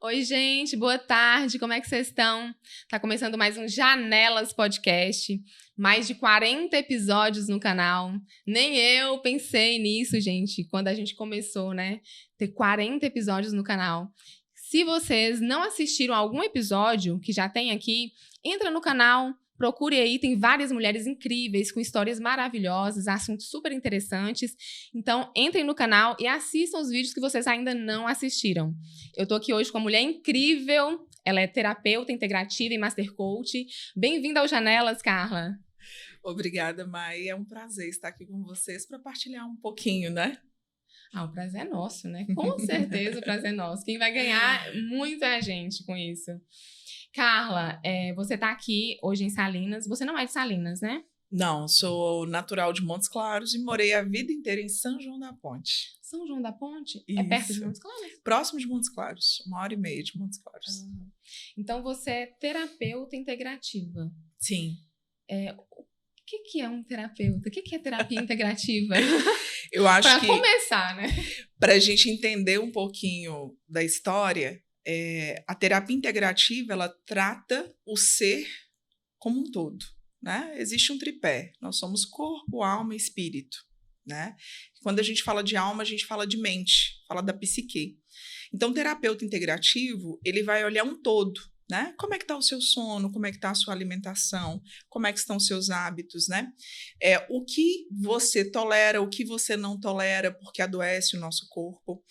Oi, gente, boa tarde, como é que vocês estão? Tá começando mais um Janelas Podcast, mais de 40 episódios no canal. Nem eu pensei nisso, gente, quando a gente começou, né? Ter 40 episódios no canal. Se vocês não assistiram a algum episódio que já tem aqui, entra no canal, procure aí, tem várias mulheres incríveis, com histórias maravilhosas, assuntos super interessantes. Então, entrem no canal e assistam os vídeos que vocês ainda não assistiram. Eu tô aqui hoje com uma mulher incrível, ela é terapeuta integrativa e master coach. Bem-vinda ao Janelas, Carla. Obrigada, Mai. É um prazer estar aqui com vocês para partilhar um pouquinho, né? Ah, o prazer é nosso, né? Com certeza o prazer é nosso. Quem vai ganhar muito é a gente com isso. Carla, você tá aqui hoje em Salinas. Você não é de Salinas, né? Não, sou natural de Montes Claros e morei a vida inteira em São João da Ponte. São João da Ponte? Isso. É perto de Montes Claros? Próximo de Montes Claros, 1h30 de Montes Claros. Então você é terapeuta integrativa. Sim. O que é um terapeuta? O que é terapia integrativa? Eu acho pra que... começar, né? Para a gente entender um pouquinho da história, a terapia integrativa, ela trata o ser como um todo, né? Existe um tripé. Nós somos corpo, alma e espírito, né? Quando a gente fala de alma, a gente fala de mente, fala da psique. Então, o terapeuta integrativo, ele vai olhar um todo, né? Como é que está o seu sono, como é que está a sua alimentação, como é que estão os seus hábitos, né? O que você tolera, o que você não tolera, porque adoece o nosso corpo.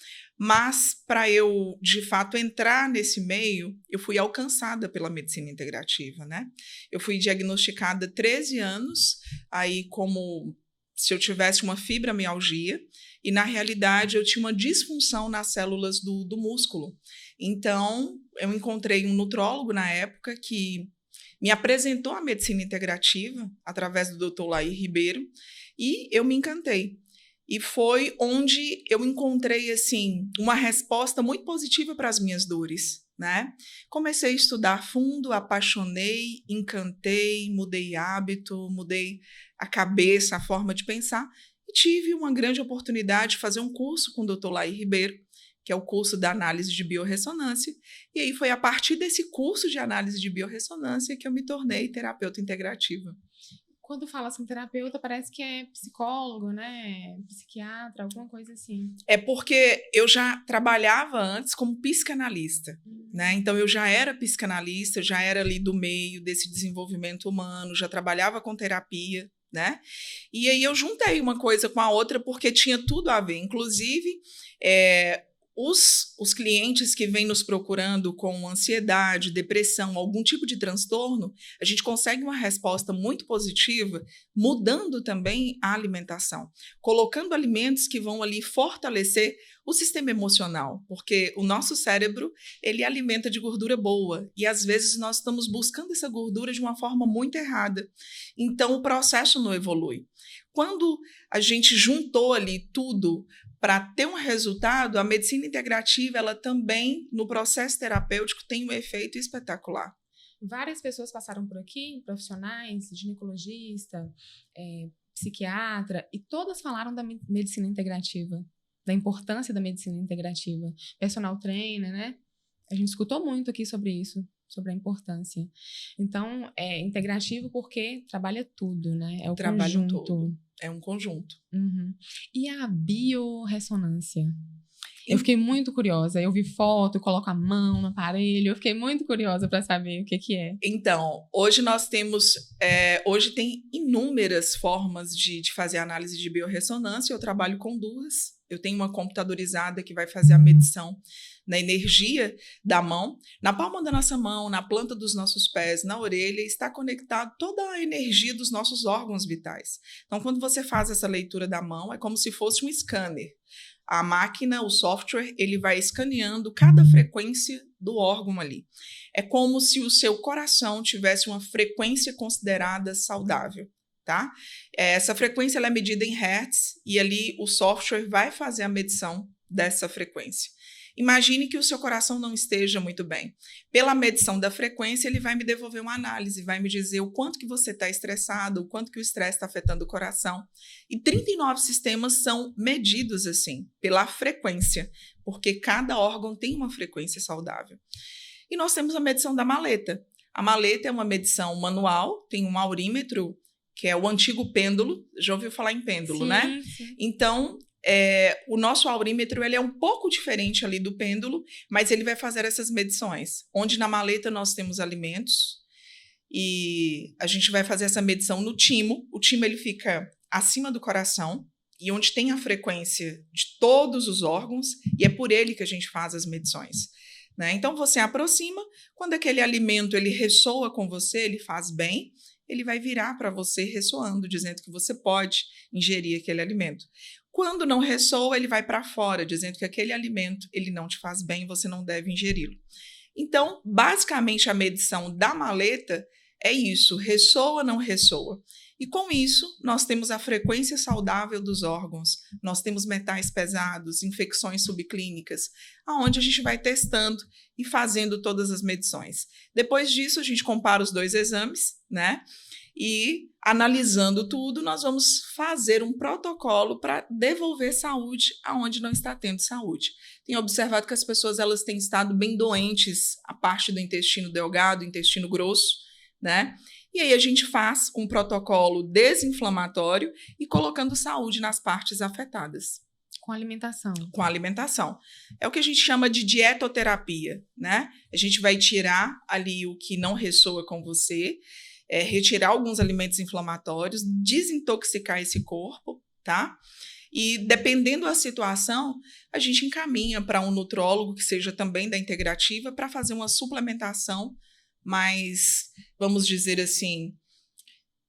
Mas, para eu, de fato, entrar nesse meio, eu fui alcançada pela medicina integrativa, né? Eu fui diagnosticada há 13 anos, aí como se eu tivesse uma fibromialgia, e, na realidade, eu tinha uma disfunção nas células do músculo. Então, eu encontrei um nutrólogo na época que me apresentou a medicina integrativa através do Dr. Laí Ribeiro e eu me encantei. E foi onde eu encontrei assim, uma resposta muito positiva para as minhas dores, né? Comecei a estudar a fundo, apaixonei, encantei, mudei hábito, mudei a cabeça, a forma de pensar e tive uma grande oportunidade de fazer um curso com o Dr. Laí Ribeiro, que é o curso da análise de biorressonância, e aí foi a partir desse curso de análise de biorressonância que eu me tornei terapeuta integrativa. Quando fala assim terapeuta, parece que é psicólogo, né? Psiquiatra, alguma coisa assim. É porque eu já trabalhava antes como psicanalista, né? Então eu já era psicanalista, já era ali do meio desse desenvolvimento humano, já trabalhava com terapia, né? E aí eu juntei uma coisa com a outra porque tinha tudo a ver, inclusive os clientes que vêm nos procurando com ansiedade, depressão, algum tipo de transtorno, a gente consegue uma resposta muito positiva, mudando também a alimentação, colocando alimentos que vão ali fortalecer o sistema emocional, porque o nosso cérebro, ele alimenta de gordura boa, e às vezes nós estamos buscando essa gordura de uma forma muito errada. Então, o processo não evolui. Quando a gente juntou ali tudo para ter um resultado, a medicina integrativa, ela também, no processo terapêutico, tem um efeito espetacular. Várias pessoas passaram por aqui, profissionais, ginecologista, psiquiatra, e todas falaram da medicina integrativa, da importância da medicina integrativa. Personal trainer, né? A gente escutou muito aqui sobre isso, sobre a importância. Então, é integrativo porque trabalha tudo, né? É o conjunto. Todo. É um conjunto. Uhum. E a biorressonância? Eu fiquei muito curiosa. Eu vi foto, eu coloco a mão no aparelho. Eu fiquei muito curiosa para saber o que é. Então, hoje nós temos... hoje tem inúmeras formas de fazer análise de biorressonância. Eu trabalho com duas. Eu tenho uma computadorizada que vai fazer a medição na energia da mão. Na palma da nossa mão, na planta dos nossos pés, na orelha, está conectado toda a energia dos nossos órgãos vitais. Então, quando você faz essa leitura da mão, é como se fosse um scanner. A máquina, o software, ele vai escaneando cada frequência do órgão ali. É como se o seu coração tivesse uma frequência considerada saudável, tá? Essa frequência ela é medida em hertz e ali o software vai fazer a medição dessa frequência. Imagine que o seu coração não esteja muito bem. Pela medição da frequência, ele vai me devolver uma análise, vai me dizer o quanto que você está estressado, o quanto que o estresse está afetando o coração. E 39 sistemas são medidos assim, pela frequência, porque cada órgão tem uma frequência saudável. E nós temos a medição da maleta. A maleta é uma medição manual, tem um aurímetro, que é o antigo pêndulo. Já ouviu falar em pêndulo, Sim, né? sim. Então, o nosso aurímetro ele é um pouco diferente ali do pêndulo, mas ele vai fazer essas medições. Onde na maleta nós temos alimentos e a gente vai fazer essa medição no timo. O timo ele fica acima do coração e onde tem a frequência de todos os órgãos, e é por ele que a gente faz as medições. Né? Então, você aproxima, quando aquele alimento ele ressoa com você, ele faz bem, ele vai virar para você ressoando, dizendo que você pode ingerir aquele alimento. Quando não ressoa, ele vai para fora, dizendo que aquele alimento ele não te faz bem, você não deve ingeri-lo. Então, basicamente, a medição da maleta é isso, ressoa, não ressoa. E com isso, nós temos a frequência saudável dos órgãos, nós temos metais pesados, infecções subclínicas, aonde a gente vai testando e fazendo todas as medições. Depois disso, a gente compara os dois exames, né? E analisando tudo, nós vamos fazer um protocolo para devolver saúde aonde não está tendo saúde. Tenho observado que as pessoas elas têm estado bem doentes, a parte do intestino delgado, intestino grosso, né? E aí a gente faz um protocolo desinflamatório e colocando saúde nas partes afetadas. Com alimentação. Com alimentação. É o que a gente chama de dietoterapia, né? A gente vai tirar ali o que não ressoa com você, retirar alguns alimentos inflamatórios, desintoxicar esse corpo, tá? E dependendo da situação, a gente encaminha para um nutrólogo que seja também da integrativa para fazer uma suplementação, mas vamos dizer assim,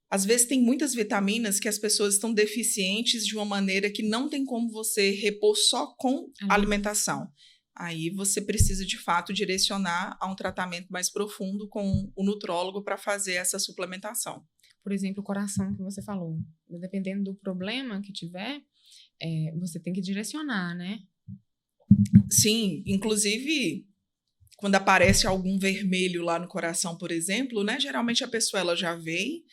às vezes tem muitas vitaminas que as pessoas estão deficientes de uma maneira que não tem como você repor só com alimentação. Aí você precisa, de fato, direcionar a um tratamento mais profundo com o nutrólogo para fazer essa suplementação. Por exemplo, o coração que você falou. Dependendo do problema que tiver, você tem que direcionar, né? Sim, inclusive, quando aparece algum vermelho lá no coração, por exemplo, né? Geralmente a pessoa ela já vem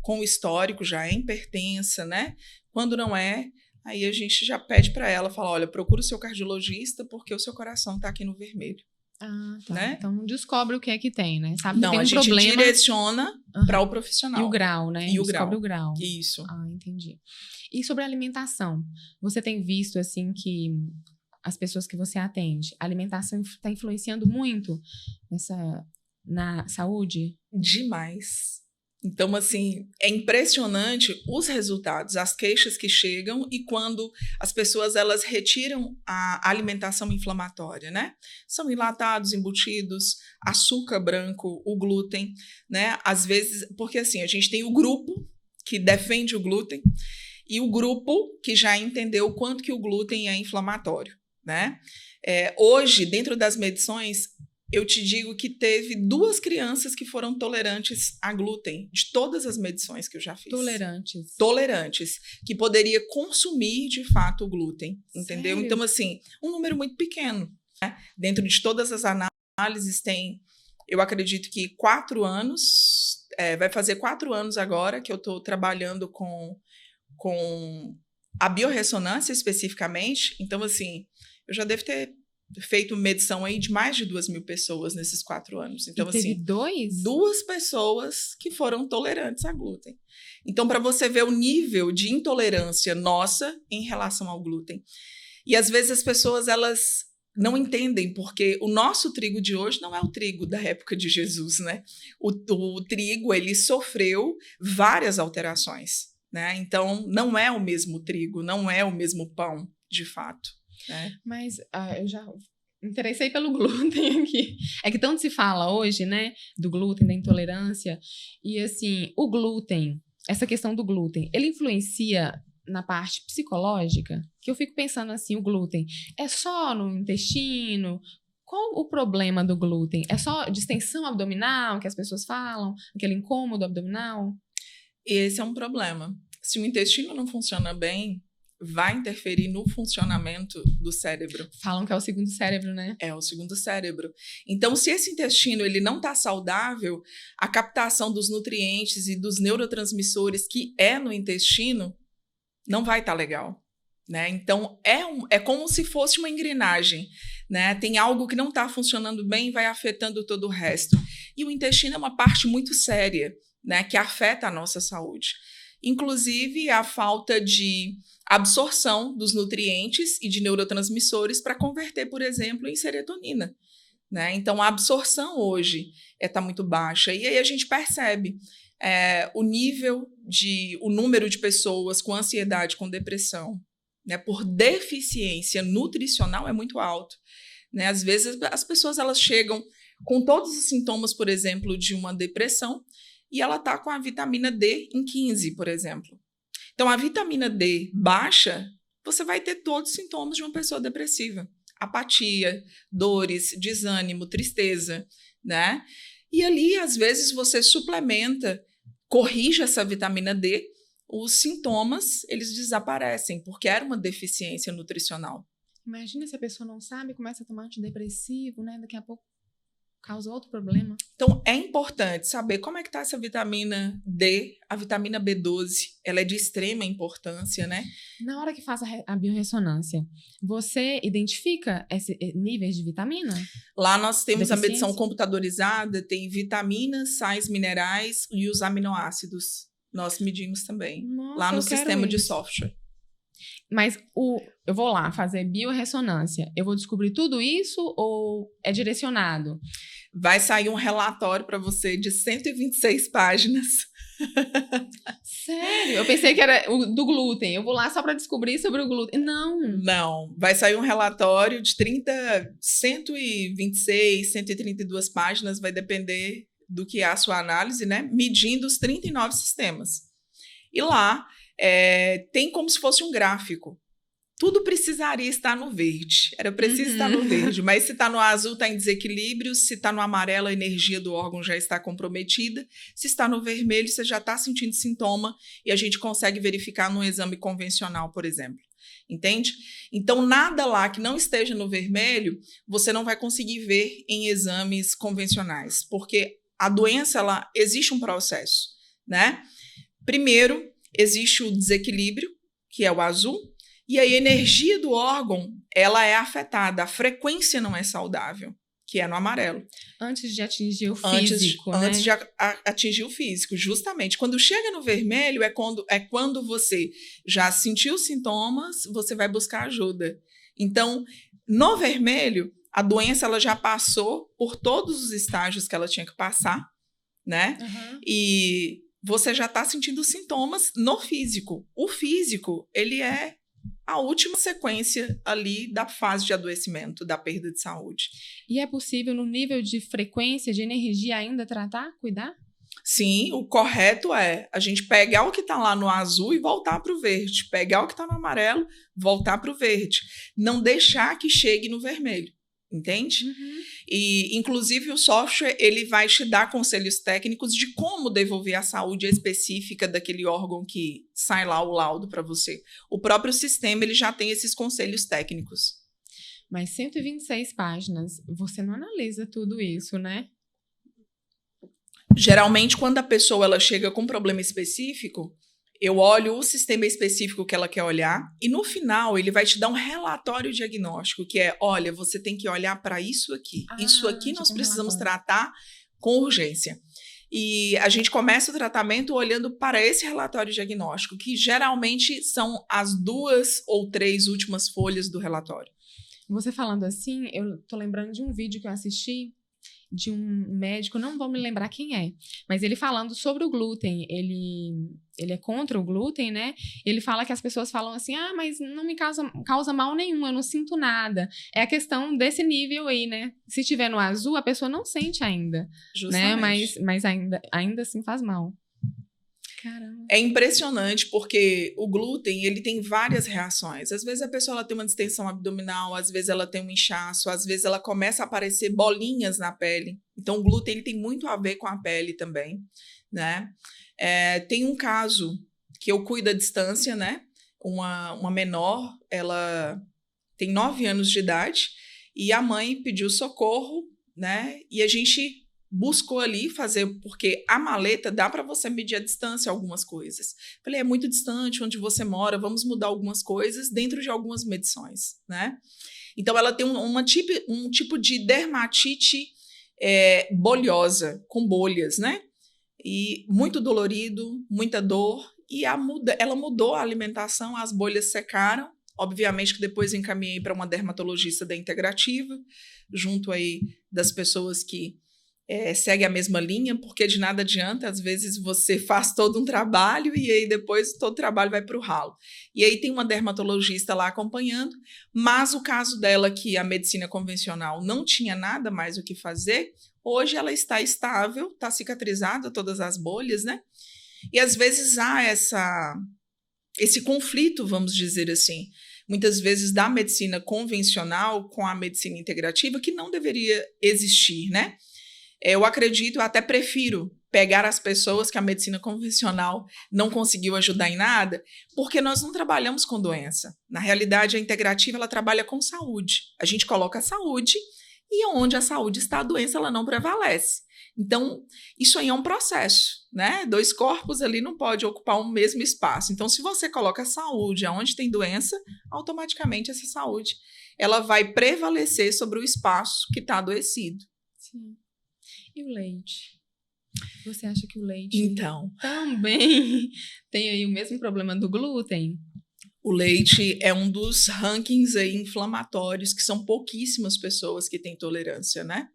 com o histórico, já é hipertensa, né? Quando não é, aí a gente já pede para ela, fala, olha, procura o seu cardiologista porque o seu coração está aqui no vermelho. Ah, tá. Né? Então descobre o que é que tem, né? Sabe não, que tem um a gente problema... direciona para o profissional. E o grau, né? E o descobre grau. o grau. Isso. Ah, entendi. E sobre a alimentação? Você tem visto, assim, que as pessoas que você atende, a alimentação está influenciando muito na saúde? Demais. Então, assim, é impressionante os resultados, as queixas que chegam e quando as pessoas, elas retiram a alimentação inflamatória, né? São enlatados, embutidos, açúcar branco, o glúten, né? Às vezes, porque assim, a gente tem o grupo que defende o glúten e o grupo que já entendeu o quanto que o glúten é inflamatório, né? Hoje, dentro das medições, eu te digo que teve 2 crianças que foram tolerantes a glúten, de todas as medições que eu já fiz. Tolerantes, que poderia consumir, de fato, o glúten, entendeu? Sério? Então, assim, um número muito pequeno, né? Dentro de todas as análises tem, eu acredito que 4 anos, vai fazer 4 anos agora que eu estou trabalhando com a biorressonância especificamente, então, assim, eu já devo ter feito medição aí de mais de 2.000 pessoas nesses 4 anos. Então, e teve assim, 2 pessoas que foram tolerantes a glúten. Então, para você ver o nível de intolerância nossa em relação ao glúten. E às vezes as pessoas elas não entendem, porque o nosso trigo de hoje não é o trigo da época de Jesus, né? O trigo, ele sofreu várias alterações, né? Então, não é o mesmo trigo, não é o mesmo pão, de fato. Mas eu já interessei pelo glúten aqui. É que tanto se fala hoje, né? Do glúten, da intolerância. E assim, o glúten, essa questão do glúten, ele influencia na parte psicológica? Que eu fico pensando assim, o glúten é só no intestino? Qual o problema do glúten? É só distensão abdominal que as pessoas falam? Aquele incômodo abdominal? Esse é um problema. Se o intestino não funciona bem, vai interferir no funcionamento do cérebro. Falam que é o segundo cérebro, né? É o segundo cérebro. Então, se esse intestino ele não está saudável, a captação dos nutrientes e dos neurotransmissores que é no intestino não vai estar legal, né? Então, é como se fosse uma engrenagem, né? Tem algo que não está funcionando bem e vai afetando todo o resto. E o intestino é uma parte muito séria, né? Que afeta a nossa saúde. Inclusive, a falta de absorção dos nutrientes e de neurotransmissores para converter, por exemplo, em serotonina, né? Então, a absorção hoje está muito baixa. E aí a gente percebe o número de pessoas com ansiedade, com depressão, né, por deficiência nutricional é muito alto, né? Às vezes as pessoas elas chegam com todos os sintomas, por exemplo, de uma depressão e ela está com a vitamina D em 15, por exemplo. Então, a vitamina D baixa, você vai ter todos os sintomas de uma pessoa depressiva. Apatia, dores, desânimo, tristeza, né? E ali, às vezes, você suplementa, corrige essa vitamina D, os sintomas, eles desaparecem, porque era uma deficiência nutricional. Imagina se a pessoa não sabe, começa a tomar antidepressivo, né? Daqui a pouco causa outro problema. Então, é importante saber como é que está essa vitamina D, a vitamina B12, ela é de extrema importância, né? Na hora que faz a biorressonância, você identifica esses níveis de vitamina? Lá nós temos a medição computadorizada, tem vitaminas, sais minerais e os aminoácidos. Nós medimos também, lá no sistema de software. Mas eu vou lá fazer biorressonância, eu vou descobrir tudo isso ou é direcionado? Vai sair um relatório para você de 126 páginas. Sério? Eu pensei que era o do glúten. Eu vou lá só para descobrir sobre o glúten. Não. Vai sair um relatório de 126, 132 páginas, vai depender do que é a sua análise, né? Medindo os 39 sistemas. E lá tem como se fosse um gráfico. Tudo precisaria estar no verde. Era preciso estar no verde, mas se está no azul, está em desequilíbrio. Se está no amarelo, a energia do órgão já está comprometida. Se está no vermelho, você já está sentindo sintoma e a gente consegue verificar num exame convencional, por exemplo. Entende? Então, nada lá que não esteja no vermelho, você não vai conseguir ver em exames convencionais, porque a doença, existe um processo, né? Primeiro, existe o desequilíbrio, que é o azul, e a energia do órgão, ela é afetada, a frequência não é saudável, que é no amarelo. Antes de atingir o físico, né? Antes de atingir o físico, justamente. Quando chega no vermelho, é quando você já sentiu os sintomas, você vai buscar ajuda. Então, no vermelho, a doença ela já passou por todos os estágios que ela tinha que passar, né? E você já está sentindo sintomas no físico. O físico, ele é a última sequência ali da fase de adoecimento, da perda de saúde. E é possível, no nível de frequência, de energia, ainda tratar, cuidar? Sim, o correto é a gente pegar o que está lá no azul e voltar para o verde. Pegar o que está no amarelo, voltar para o verde. Não deixar que chegue no vermelho. Entende? E, inclusive, o software ele vai te dar conselhos técnicos de como devolver a saúde específica daquele órgão que sai lá o laudo para você. O próprio sistema ele já tem esses conselhos técnicos. Mas 126 páginas, você não analisa tudo isso, né? Geralmente, quando a pessoa ela chega com um problema específico, eu olho o sistema específico que ela quer olhar e, no final, ele vai te dar um relatório diagnóstico, que é, olha, você tem que olhar para isso aqui. Isso aqui nós precisamos tratar com urgência. E a gente começa o tratamento olhando para esse relatório diagnóstico, que geralmente são as 2 ou 3 últimas folhas do relatório. Você falando assim, eu tô lembrando de um vídeo que eu assisti de um médico, não vou me lembrar quem é, mas ele falando sobre o glúten, ele é contra o glúten, né? Ele fala que as pessoas falam assim, mas não me causa mal nenhum, eu não sinto nada. É a questão desse nível aí, né? Se tiver no azul, a pessoa não sente ainda, justamente, né? Mas ainda assim faz mal. Caramba. É impressionante porque o glúten, ele tem várias reações. Às vezes a pessoa ela tem uma distensão abdominal, às vezes ela tem um inchaço, às vezes ela começa a aparecer bolinhas na pele. Então o glúten ele tem muito a ver com a pele também, né? Tem um caso que eu cuido à distância, né? uma menor, ela tem 9 anos de idade, e a mãe pediu socorro, né? E a gente buscou ali fazer, porque a maleta dá para você medir a distância, algumas coisas. Falei, é muito distante onde você mora, vamos mudar algumas coisas dentro de algumas medições, né? Então, ela tem um tipo de dermatite bolhosa, com bolhas, né? E muito dolorido, muita dor, e ela mudou a alimentação, as bolhas secaram. Obviamente que depois encaminhei para uma dermatologista da Integrativa, junto aí das pessoas que seguem a mesma linha, porque de nada adianta, às vezes você faz todo um trabalho e aí depois todo o trabalho vai para o ralo. E aí tem uma dermatologista lá acompanhando, mas o caso dela, que a medicina convencional não tinha nada mais o que fazer, hoje ela está estável, está cicatrizada todas as bolhas, né? E às vezes há esse conflito, vamos dizer assim, muitas vezes da medicina convencional com a medicina integrativa, que não deveria existir, né? Eu acredito, eu até prefiro pegar as pessoas que a medicina convencional não conseguiu ajudar em nada, porque nós não trabalhamos com doença. Na realidade, a integrativa, ela trabalha com saúde. A gente coloca a saúde e onde a saúde está, a doença ela não prevalece. Então, isso aí é um processo, né? 2 corpos ali não podem ocupar o mesmo espaço. Então, se você coloca a saúde onde tem doença, automaticamente essa saúde ela vai prevalecer sobre o espaço que está adoecido. Sim. E o leite? Você acha que o leite também tem aí o mesmo problema do glúten? O leite é um dos rankings aí inflamatórios, que são pouquíssimas pessoas que têm tolerância, né?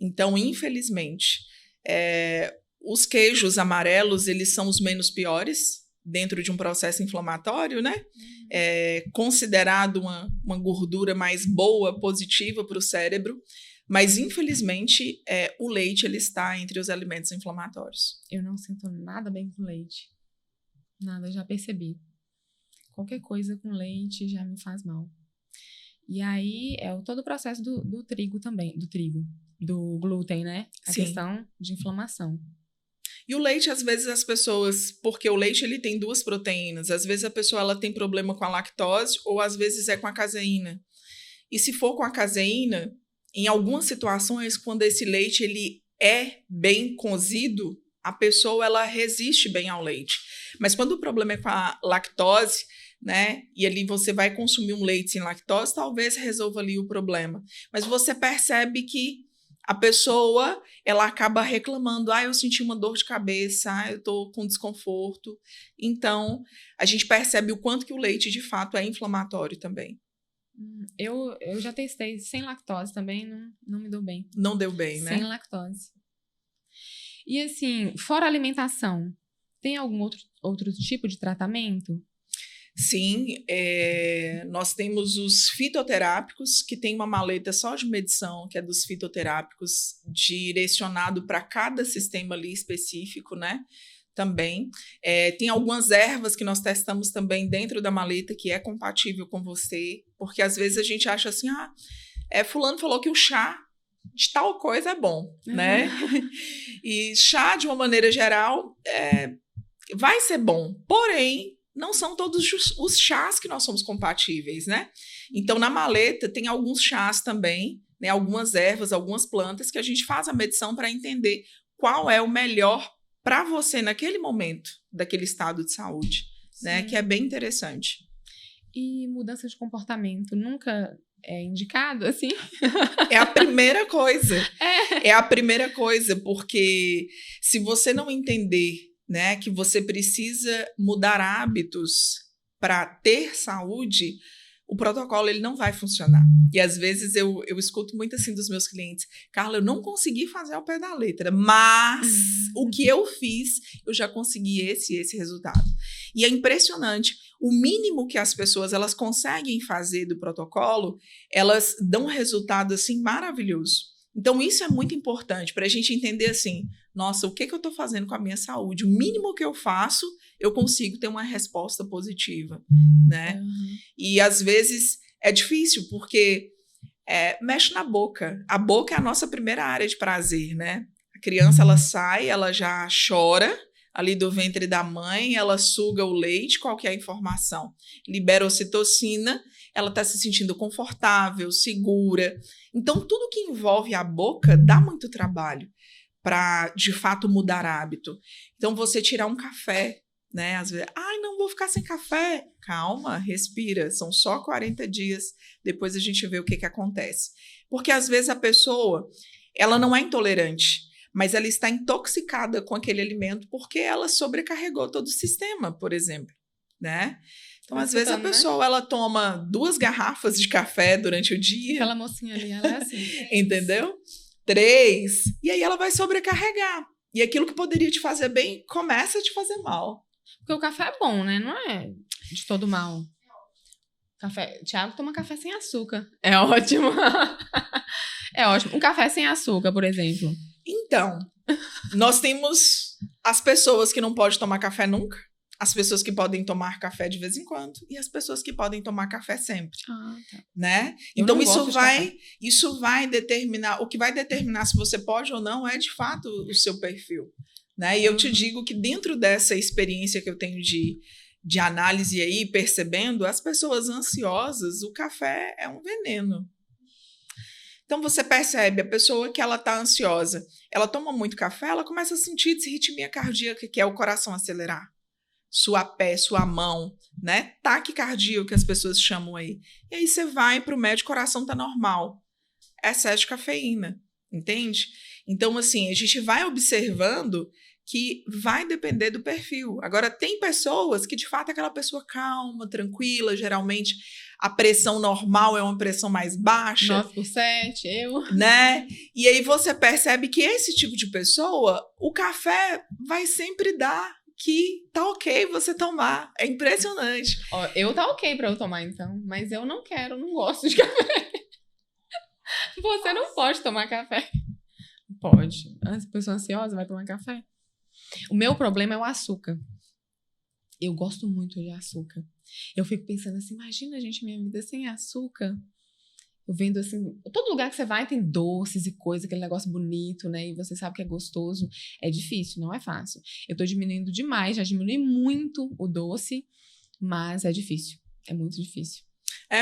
Então, infelizmente, os queijos amarelos, eles são os menos piores dentro de um processo inflamatório, né? É considerado uma gordura mais boa, positiva para o cérebro. Mas, infelizmente, o leite ele está entre os alimentos inflamatórios. Eu não sinto nada bem com leite. Nada, já percebi. Qualquer coisa com leite já me faz mal. E aí, todo o processo do trigo também. Do glúten, né? A Sim. questão de inflamação. E o leite, às vezes, as pessoas... Porque o leite, ele tem 2 proteínas. Às vezes, a pessoa ela tem problema com a lactose ou, às vezes, é com a caseína. E se for com a caseína... Em algumas situações, quando esse leite ele é bem cozido, a pessoa ela resiste bem ao leite. Mas quando o problema é com a lactose, né, e ali você vai consumir um leite sem lactose, talvez resolva ali o problema. Mas você percebe que a pessoa ela acaba reclamando, eu senti uma dor de cabeça, eu estou com desconforto. Então, a gente percebe o quanto que o leite, de fato, é inflamatório também. Eu já testei sem lactose também, não me deu bem. Não deu bem, né? Sem lactose. E assim, fora a alimentação, tem algum outro tipo de tratamento? Sim, nós temos os fitoterápicos, que tem uma maleta só de medição, que é dos fitoterápicos, direcionado para cada sistema ali específico, né? Também. Tem algumas ervas que nós testamos também dentro da maleta que é compatível com você, porque às vezes a gente acha assim, fulano falou que o chá de tal coisa é bom, né? E chá, de uma maneira geral, vai ser bom, porém, não são todos os chás que nós somos compatíveis, né? Então, na maleta tem alguns chás também, né? Algumas ervas, algumas plantas que a gente faz a medição para entender qual é o melhor para você naquele momento, daquele estado de saúde, né? Que é bem interessante. E mudança de comportamento nunca é indicado, assim? É a primeira coisa. É a primeira coisa, porque se você não entender, né, que você precisa mudar hábitos para ter saúde, o protocolo ele não vai funcionar. E às vezes eu escuto muito assim dos meus clientes, Carla, eu não consegui fazer ao pé da letra, mas o que eu fiz, eu já consegui esse resultado. E é impressionante, o mínimo que as pessoas elas conseguem fazer do protocolo, elas dão um resultado assim maravilhoso. Então isso é muito importante para a gente entender assim, nossa, o que eu estou fazendo com a minha saúde? O mínimo que eu faço, eu consigo ter uma resposta positiva, né? E às vezes é difícil, porque mexe na boca. A boca é a nossa primeira área de prazer, né? A criança, ela sai, ela já chora, ali do ventre da mãe, ela suga o leite, qual que é a informação? Libera ocitocina, ela está se sentindo confortável, segura. Então, tudo que envolve a boca dá muito trabalho para, de fato, mudar hábito. Então, você tirar um café, né? Às vezes, não vou ficar sem café. Calma, respira, são só 40 dias, depois a gente vê o que acontece. Porque, às vezes, a pessoa, ela não é intolerante, mas ela está intoxicada com aquele alimento porque ela sobrecarregou todo o sistema, por exemplo, né? Então, às vezes, a pessoa, ela toma 2 garrafas de café durante o dia. Aquela mocinha ali, ela é assim. Entendeu? 3. E aí ela vai sobrecarregar. E aquilo que poderia te fazer bem, começa a te fazer mal. Porque o café é bom, né? Não é de todo mal. Café. Thiago toma café sem açúcar. É ótimo. É ótimo. Um café sem açúcar, por exemplo. Então, nós temos as pessoas que não podem tomar café nunca, as pessoas que podem tomar café de vez em quando e as pessoas que podem tomar café sempre, Tá. né? Então isso vai determinar, o que vai determinar se você pode ou não é de fato o seu perfil, né? E eu te digo que dentro dessa experiência que eu tenho de análise aí, percebendo, as pessoas ansiosas, o café é um veneno. Então, você percebe, a pessoa que ela está ansiosa, ela toma muito café, ela começa a sentir disritmia cardíaca, que é o coração acelerar. Sua mão, né? Taquicardia, que as pessoas chamam aí. E aí você vai para o médico, o coração tá normal. Excesso de cafeína, entende? Então, assim, a gente vai observando que vai depender do perfil. Agora, tem pessoas que, de fato, é aquela pessoa calma, tranquila, geralmente a pressão normal é uma pressão mais baixa. 9/7, eu. Né? E aí você percebe que esse tipo de pessoa, o café vai sempre dar que tá ok você tomar. É impressionante. Ó, eu tá ok pra eu tomar, então. Mas eu não quero, não gosto de café. Você não pode tomar café. Pode. As pessoa ansiosa vai tomar café. O meu problema é o açúcar. Eu gosto muito de açúcar. Eu fico pensando assim, imagina, gente, minha vida sem açúcar. Eu vendo assim, todo lugar que você vai tem doces e coisa, aquele negócio bonito, né? E você sabe que é gostoso. É difícil, não é fácil. Eu tô diminuindo demais, já diminui muito o doce, mas é difícil. É muito difícil.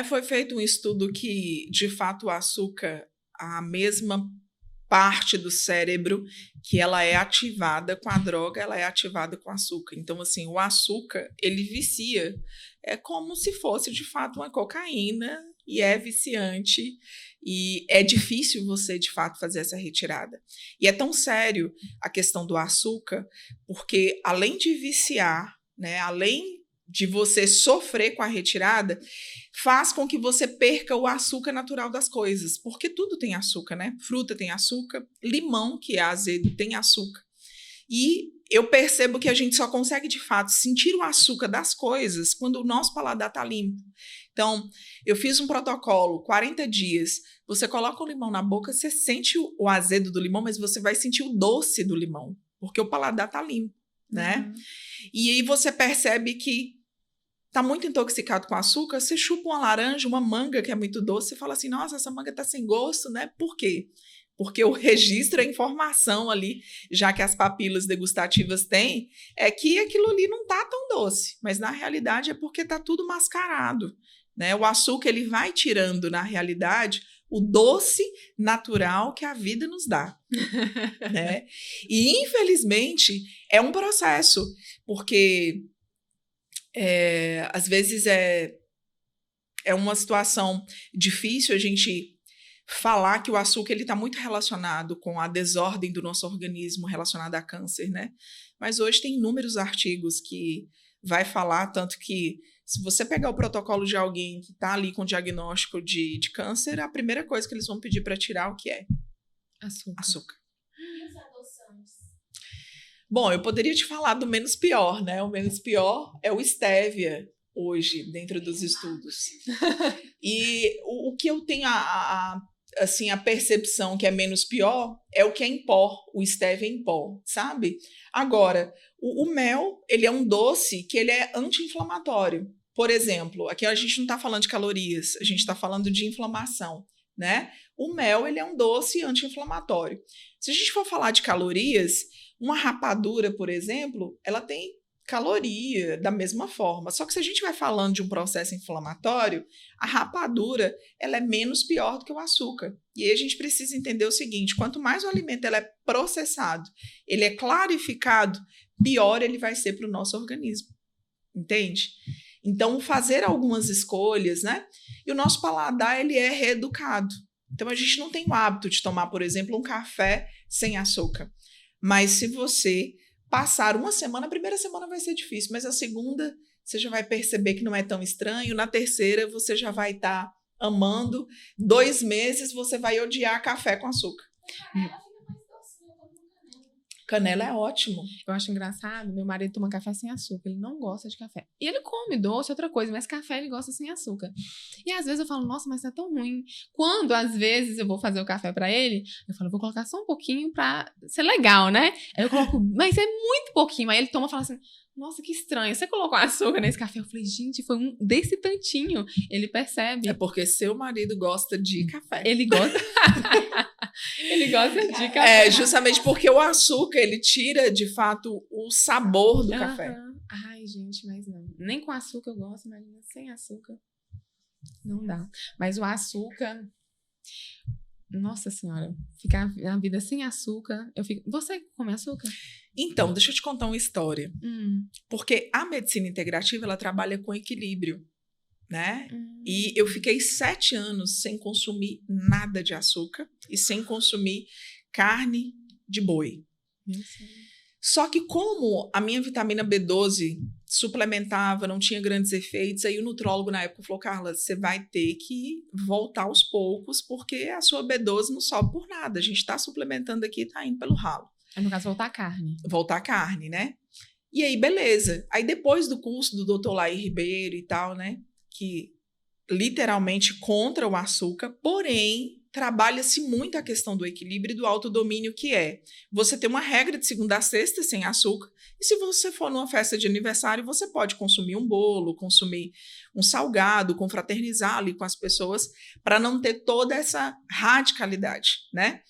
Foi feito um estudo que, de fato, o açúcar, a mesma parte do cérebro que ela é ativada com a droga, ela é ativada com o açúcar. Então, assim, o açúcar, ele vicia. É como se fosse, de fato, uma cocaína e é viciante e é difícil você, de fato, fazer essa retirada. E é tão sério a questão do açúcar, porque além de viciar, né, além de você sofrer com a retirada, faz com que você perca o açúcar natural das coisas, porque tudo tem açúcar, né? Fruta tem açúcar, limão, que é azedo, tem açúcar. E eu percebo que a gente só consegue, de fato, sentir o açúcar das coisas quando o nosso paladar está limpo. Então, eu fiz um protocolo, 40 dias, você coloca o limão na boca, você sente o azedo do limão, mas você vai sentir o doce do limão, porque o paladar está limpo, né? E aí você percebe que tá muito intoxicado com açúcar, você chupa uma laranja, uma manga que é muito doce, você fala assim, nossa, essa manga tá sem gosto, né? Por quê? Porque o registro, a informação ali, já que as papilas degustativas têm, é que aquilo ali não tá tão doce, mas na realidade é porque tá tudo mascarado, né? O açúcar, ele vai tirando, na realidade, o doce natural que a vida nos dá, né? E, infelizmente, é um processo, porque às vezes é uma situação difícil a gente falar que o açúcar está muito relacionado com a desordem do nosso organismo relacionada a câncer, né? Mas hoje tem inúmeros artigos que vai falar, tanto que se você pegar o protocolo de alguém que está ali com diagnóstico de câncer, a primeira coisa que eles vão pedir para tirar o que é? Açúcar. E as adoçantes? Bom, eu poderia te falar do menos pior, né? O menos pior é o stevia, hoje, dentro dos estudos. E o que eu tenho assim, a percepção que é menos pior é o que é em pó, o stevia em pó, sabe? Agora, o mel, ele é um doce que ele é anti-inflamatório. Por exemplo, aqui a gente não está falando de calorias, a gente está falando de inflamação, né? O mel, ele é um doce anti-inflamatório. Se a gente for falar de calorias, uma rapadura, por exemplo, ela tem caloria da mesma forma. Só que se a gente vai falando de um processo inflamatório, a rapadura, ela é menos pior do que o açúcar. E aí a gente precisa entender o seguinte, quanto mais o alimento ele é processado, ele é clarificado, pior ele vai ser para o nosso organismo. Entende? Então, fazer algumas escolhas, né? E o nosso paladar, ele é reeducado. Então, a gente não tem o hábito de tomar, por exemplo, um café sem açúcar. Mas se você passar uma semana, a primeira semana vai ser difícil, mas a segunda você já vai perceber que não é tão estranho, na terceira você já vai estar amando, 2 meses você vai odiar café com açúcar. Canela é ótimo. Eu acho engraçado, meu marido toma café sem açúcar, ele não gosta de café. E ele come doce, outra coisa, mas café ele gosta sem açúcar. E às vezes eu falo, nossa, mas tá tão ruim. Quando às vezes eu vou fazer o café pra ele, eu falo, vou colocar só um pouquinho pra ser legal, né? Aí eu coloco, mas é muito pouquinho. Aí ele toma e fala assim, nossa, que estranho, você colocou açúcar nesse café? Eu falei, gente, foi um desse tantinho. Ele percebe. É porque seu marido gosta de café. Ele gosta... Ele gosta de café. É, justamente porque o açúcar, ele tira, de fato, o sabor do café. Ai, gente, mas não. Nem com açúcar eu gosto, imagina sem açúcar. Não dá. Mas o açúcar... Nossa Senhora, ficar na vida sem açúcar, eu fico... Você come açúcar? Então, deixa eu te contar uma história. Porque a medicina integrativa, ela trabalha com equilíbrio, né? E eu fiquei 7 anos sem consumir nada de açúcar e sem consumir carne de boi. Só que como a minha vitamina B12 suplementava, não tinha grandes efeitos, aí o nutrólogo na época falou, Carla, você vai ter que voltar aos poucos, porque a sua B12 não sobe por nada, a gente está suplementando aqui, tá indo pelo ralo. No caso, voltar a carne. Voltar a carne, né? E aí, beleza. Aí depois do curso do Dr. Laí Ribeiro e tal, né? Que literalmente contra o açúcar, porém trabalha-se muito a questão do equilíbrio e do autodomínio, que é você ter uma regra de segunda a sexta sem açúcar, e se você for numa festa de aniversário, você pode consumir um bolo, consumir um salgado, confraternizar ali com as pessoas, para não ter toda essa radicalidade, né?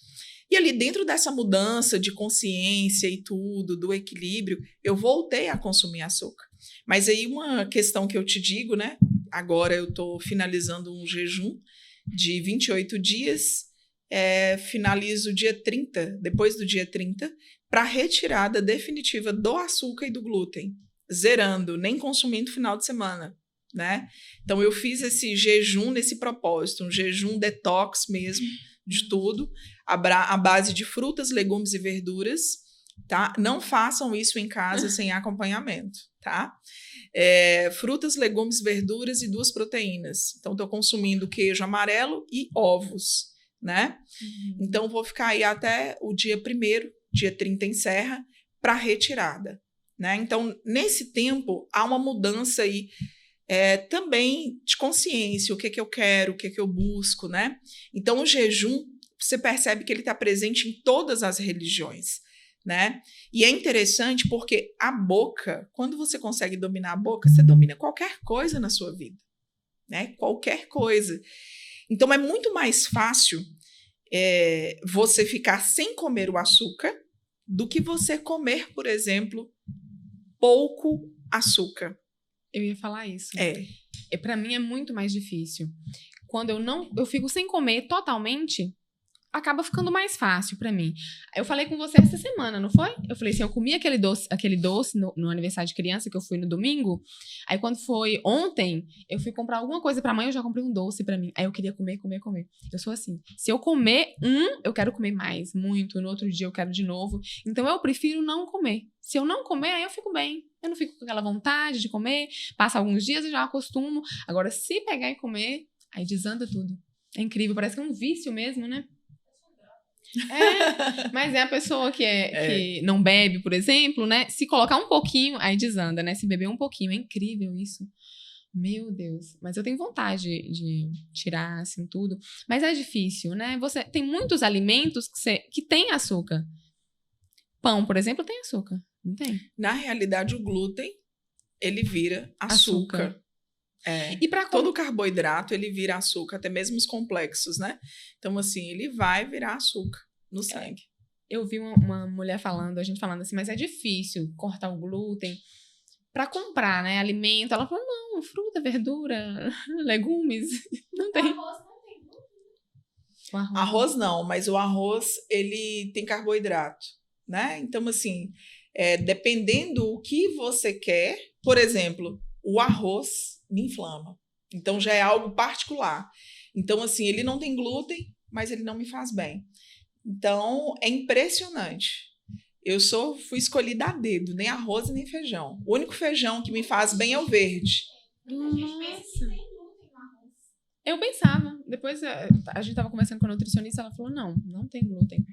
E ali dentro dessa mudança de consciência e tudo, do equilíbrio, eu voltei a consumir açúcar. Mas aí uma questão que eu te digo, né? Agora eu estou finalizando um jejum de 28 dias, finalizo dia 30, depois do dia 30, para retirada definitiva do açúcar e do glúten, zerando, nem consumindo final de semana, né? Então eu fiz esse jejum nesse propósito, um jejum detox mesmo, de tudo, à base de frutas, legumes e verduras, tá? Não façam isso em casa sem acompanhamento, tá? Frutas, legumes, verduras e 2 proteínas. Então, estou consumindo queijo amarelo e ovos, né? Então, vou ficar aí até o dia 1º, dia 30 encerra, para retirada, né? Então, nesse tempo, há uma mudança aí também de consciência, o que eu quero, o que eu busco, né? Então, o jejum, você percebe que ele está presente em todas as religiões, né? E é interessante porque a boca, quando você consegue dominar a boca, você domina qualquer coisa na sua vida, né? Qualquer coisa. Então, é muito mais fácil você ficar sem comer o açúcar do que você comer, por exemplo, pouco açúcar. Eu ia falar isso. Para mim é muito mais difícil. Quando eu fico sem comer totalmente, acaba ficando mais fácil pra mim. Eu falei com você essa semana, não foi? Eu falei assim, eu comi aquele doce no aniversário de criança que eu fui no domingo. Aí quando foi ontem, eu fui comprar alguma coisa pra mãe, eu já comprei um doce pra mim. Aí eu queria comer. Eu sou assim, se eu comer eu quero comer mais, muito. No outro dia eu quero de novo. Então eu prefiro não comer. Se eu não comer, aí eu fico bem. Eu não fico com aquela vontade de comer. Passa alguns dias e já acostumo. Agora, se pegar e comer, aí desanda tudo. É incrível, parece que é um vício mesmo, né? Mas é a pessoa que não bebe, por exemplo, né? Se colocar um pouquinho, aí desanda, né? Se beber um pouquinho, é incrível isso. Meu Deus. Mas eu tenho vontade de tirar, assim, tudo. Mas é difícil, né? Você tem muitos alimentos que tem açúcar. Pão, por exemplo, tem açúcar. Não tem? Na realidade, o glúten, ele vira açúcar. E para todo carboidrato, ele vira açúcar, até mesmo os complexos, né? Então, assim, ele vai virar açúcar no sangue. Eu vi uma mulher falando, a gente falando assim, mas é difícil cortar o glúten. Para comprar, né, alimento, ela falou, não, fruta, verdura, legumes, não tem. Arroz não tem glúten. Arroz não, mas o arroz, ele tem carboidrato, né? Então, assim, dependendo o que você quer, por exemplo, o arroz me inflama. Então, já é algo particular. Então, assim, ele não tem glúten, mas ele não me faz bem. Então, é impressionante. Eu fui escolhida a dedo, nem arroz e nem feijão. O único feijão que me faz bem é o verde. Nossa. Eu pensava, depois a gente tava conversando com a nutricionista, ela falou, não tem glúten.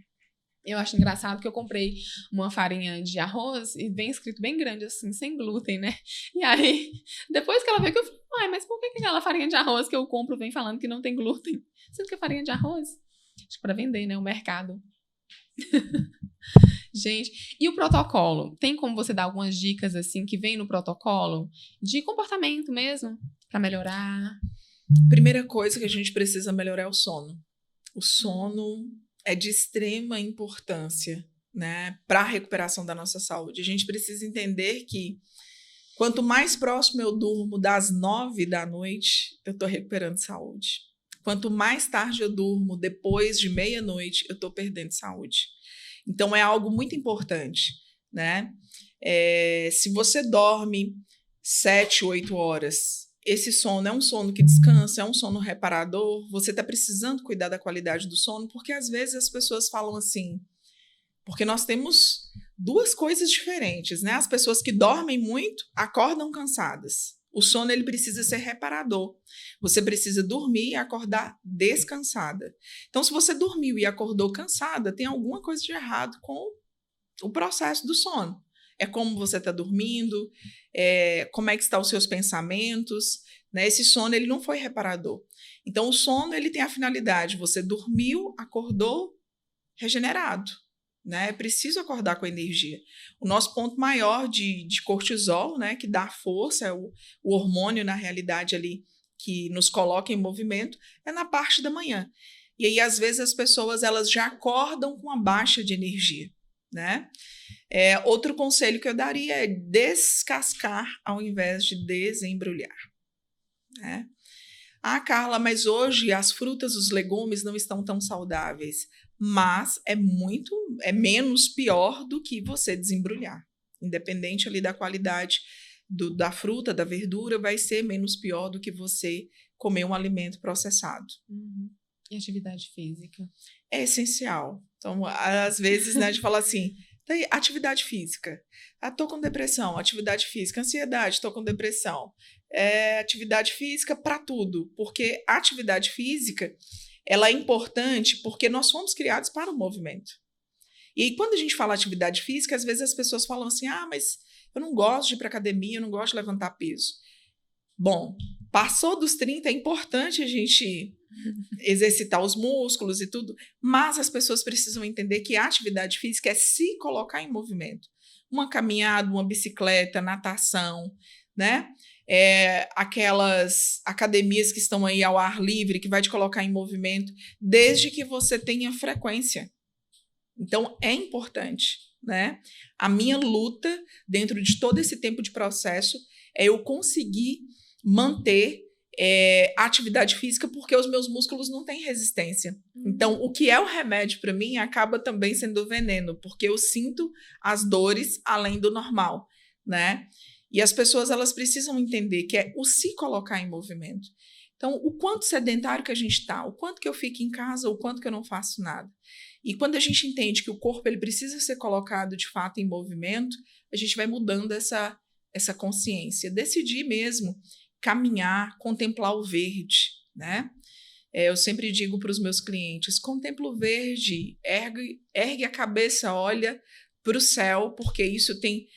Eu acho engraçado que eu comprei uma farinha de arroz e vem escrito bem grande assim, sem glúten, né? E aí, depois que ela veio que eu falei, mas por que aquela farinha de arroz que eu compro vem falando que não tem glúten? Sendo que é farinha de arroz? Acho que pra vender, né? O mercado. Gente, e o protocolo? Tem como você dar algumas dicas assim que vem no protocolo de comportamento mesmo para melhorar? Primeira coisa que a gente precisa melhorar é o sono. O sono é de extrema importância, né, para a recuperação da nossa saúde. A gente precisa entender que quanto mais próximo eu durmo das 9 da noite, eu estou recuperando saúde. Quanto mais tarde eu durmo, depois de meia-noite, eu estou perdendo saúde. Então, é algo muito importante, né? Se você dorme 7, 8 horas, esse sono é um sono que descansa, é um sono reparador, você está precisando cuidar da qualidade do sono, porque às vezes as pessoas falam assim, porque nós temos duas coisas diferentes, né? As pessoas que dormem muito acordam cansadas. O sono, ele precisa ser reparador. Você precisa dormir e acordar descansada. Então, se você dormiu e acordou cansada, tem alguma coisa de errado com o processo do sono. É como você está dormindo, como é que estão os seus pensamentos, né? Esse sono, ele não foi reparador. Então, o sono, ele tem a finalidade, você dormiu, acordou regenerado. Né? É preciso acordar com energia. O nosso ponto maior de cortisol, né, que dá força, é o hormônio, na realidade, ali, que nos coloca em movimento, é na parte da manhã. E aí, às vezes, as pessoas elas já acordam com uma baixa de energia. Né? Outro conselho que eu daria é descascar ao invés de desembrulhar. Né? Ah, Carla, mas hoje as frutas, os legumes não estão tão saudáveis. Mas é menos pior do que você desembrulhar. Independente ali da qualidade da fruta, da verdura, vai ser menos pior do que você comer um alimento processado. Uhum. E atividade física? É essencial. Então, às vezes, né, a gente fala assim, atividade física. Tô com depressão, atividade física. Ansiedade, tô com depressão. Atividade física para tudo. Porque a atividade física ela é importante porque nós fomos criados para o movimento. E aí, quando a gente fala atividade física, às vezes as pessoas falam assim, mas eu não gosto de ir para academia, eu não gosto de levantar peso. Bom, passou dos 30, é importante a gente exercitar os músculos e tudo, mas as pessoas precisam entender que a atividade física é se colocar em movimento. Uma caminhada, uma bicicleta, natação, né? Aquelas academias que estão aí ao ar livre, que vai te colocar em movimento, desde que você tenha frequência. Então, é importante, né? A minha luta, dentro de todo esse tempo de processo, é eu conseguir manter a atividade física, porque os meus músculos não têm resistência. Então, o que é o remédio para mim acaba também sendo veneno, porque eu sinto as dores além do normal, né? E as pessoas elas precisam entender que é o se colocar em movimento. Então, o quanto sedentário que a gente está, o quanto que eu fico em casa, o quanto que eu não faço nada. E quando a gente entende que o corpo ele precisa ser colocado de fato em movimento, a gente vai mudando essa consciência. Decidir mesmo caminhar, contemplar o verde, né? Eu sempre digo para os meus clientes, contempla o verde, ergue a cabeça, olha para o céu, porque isso tem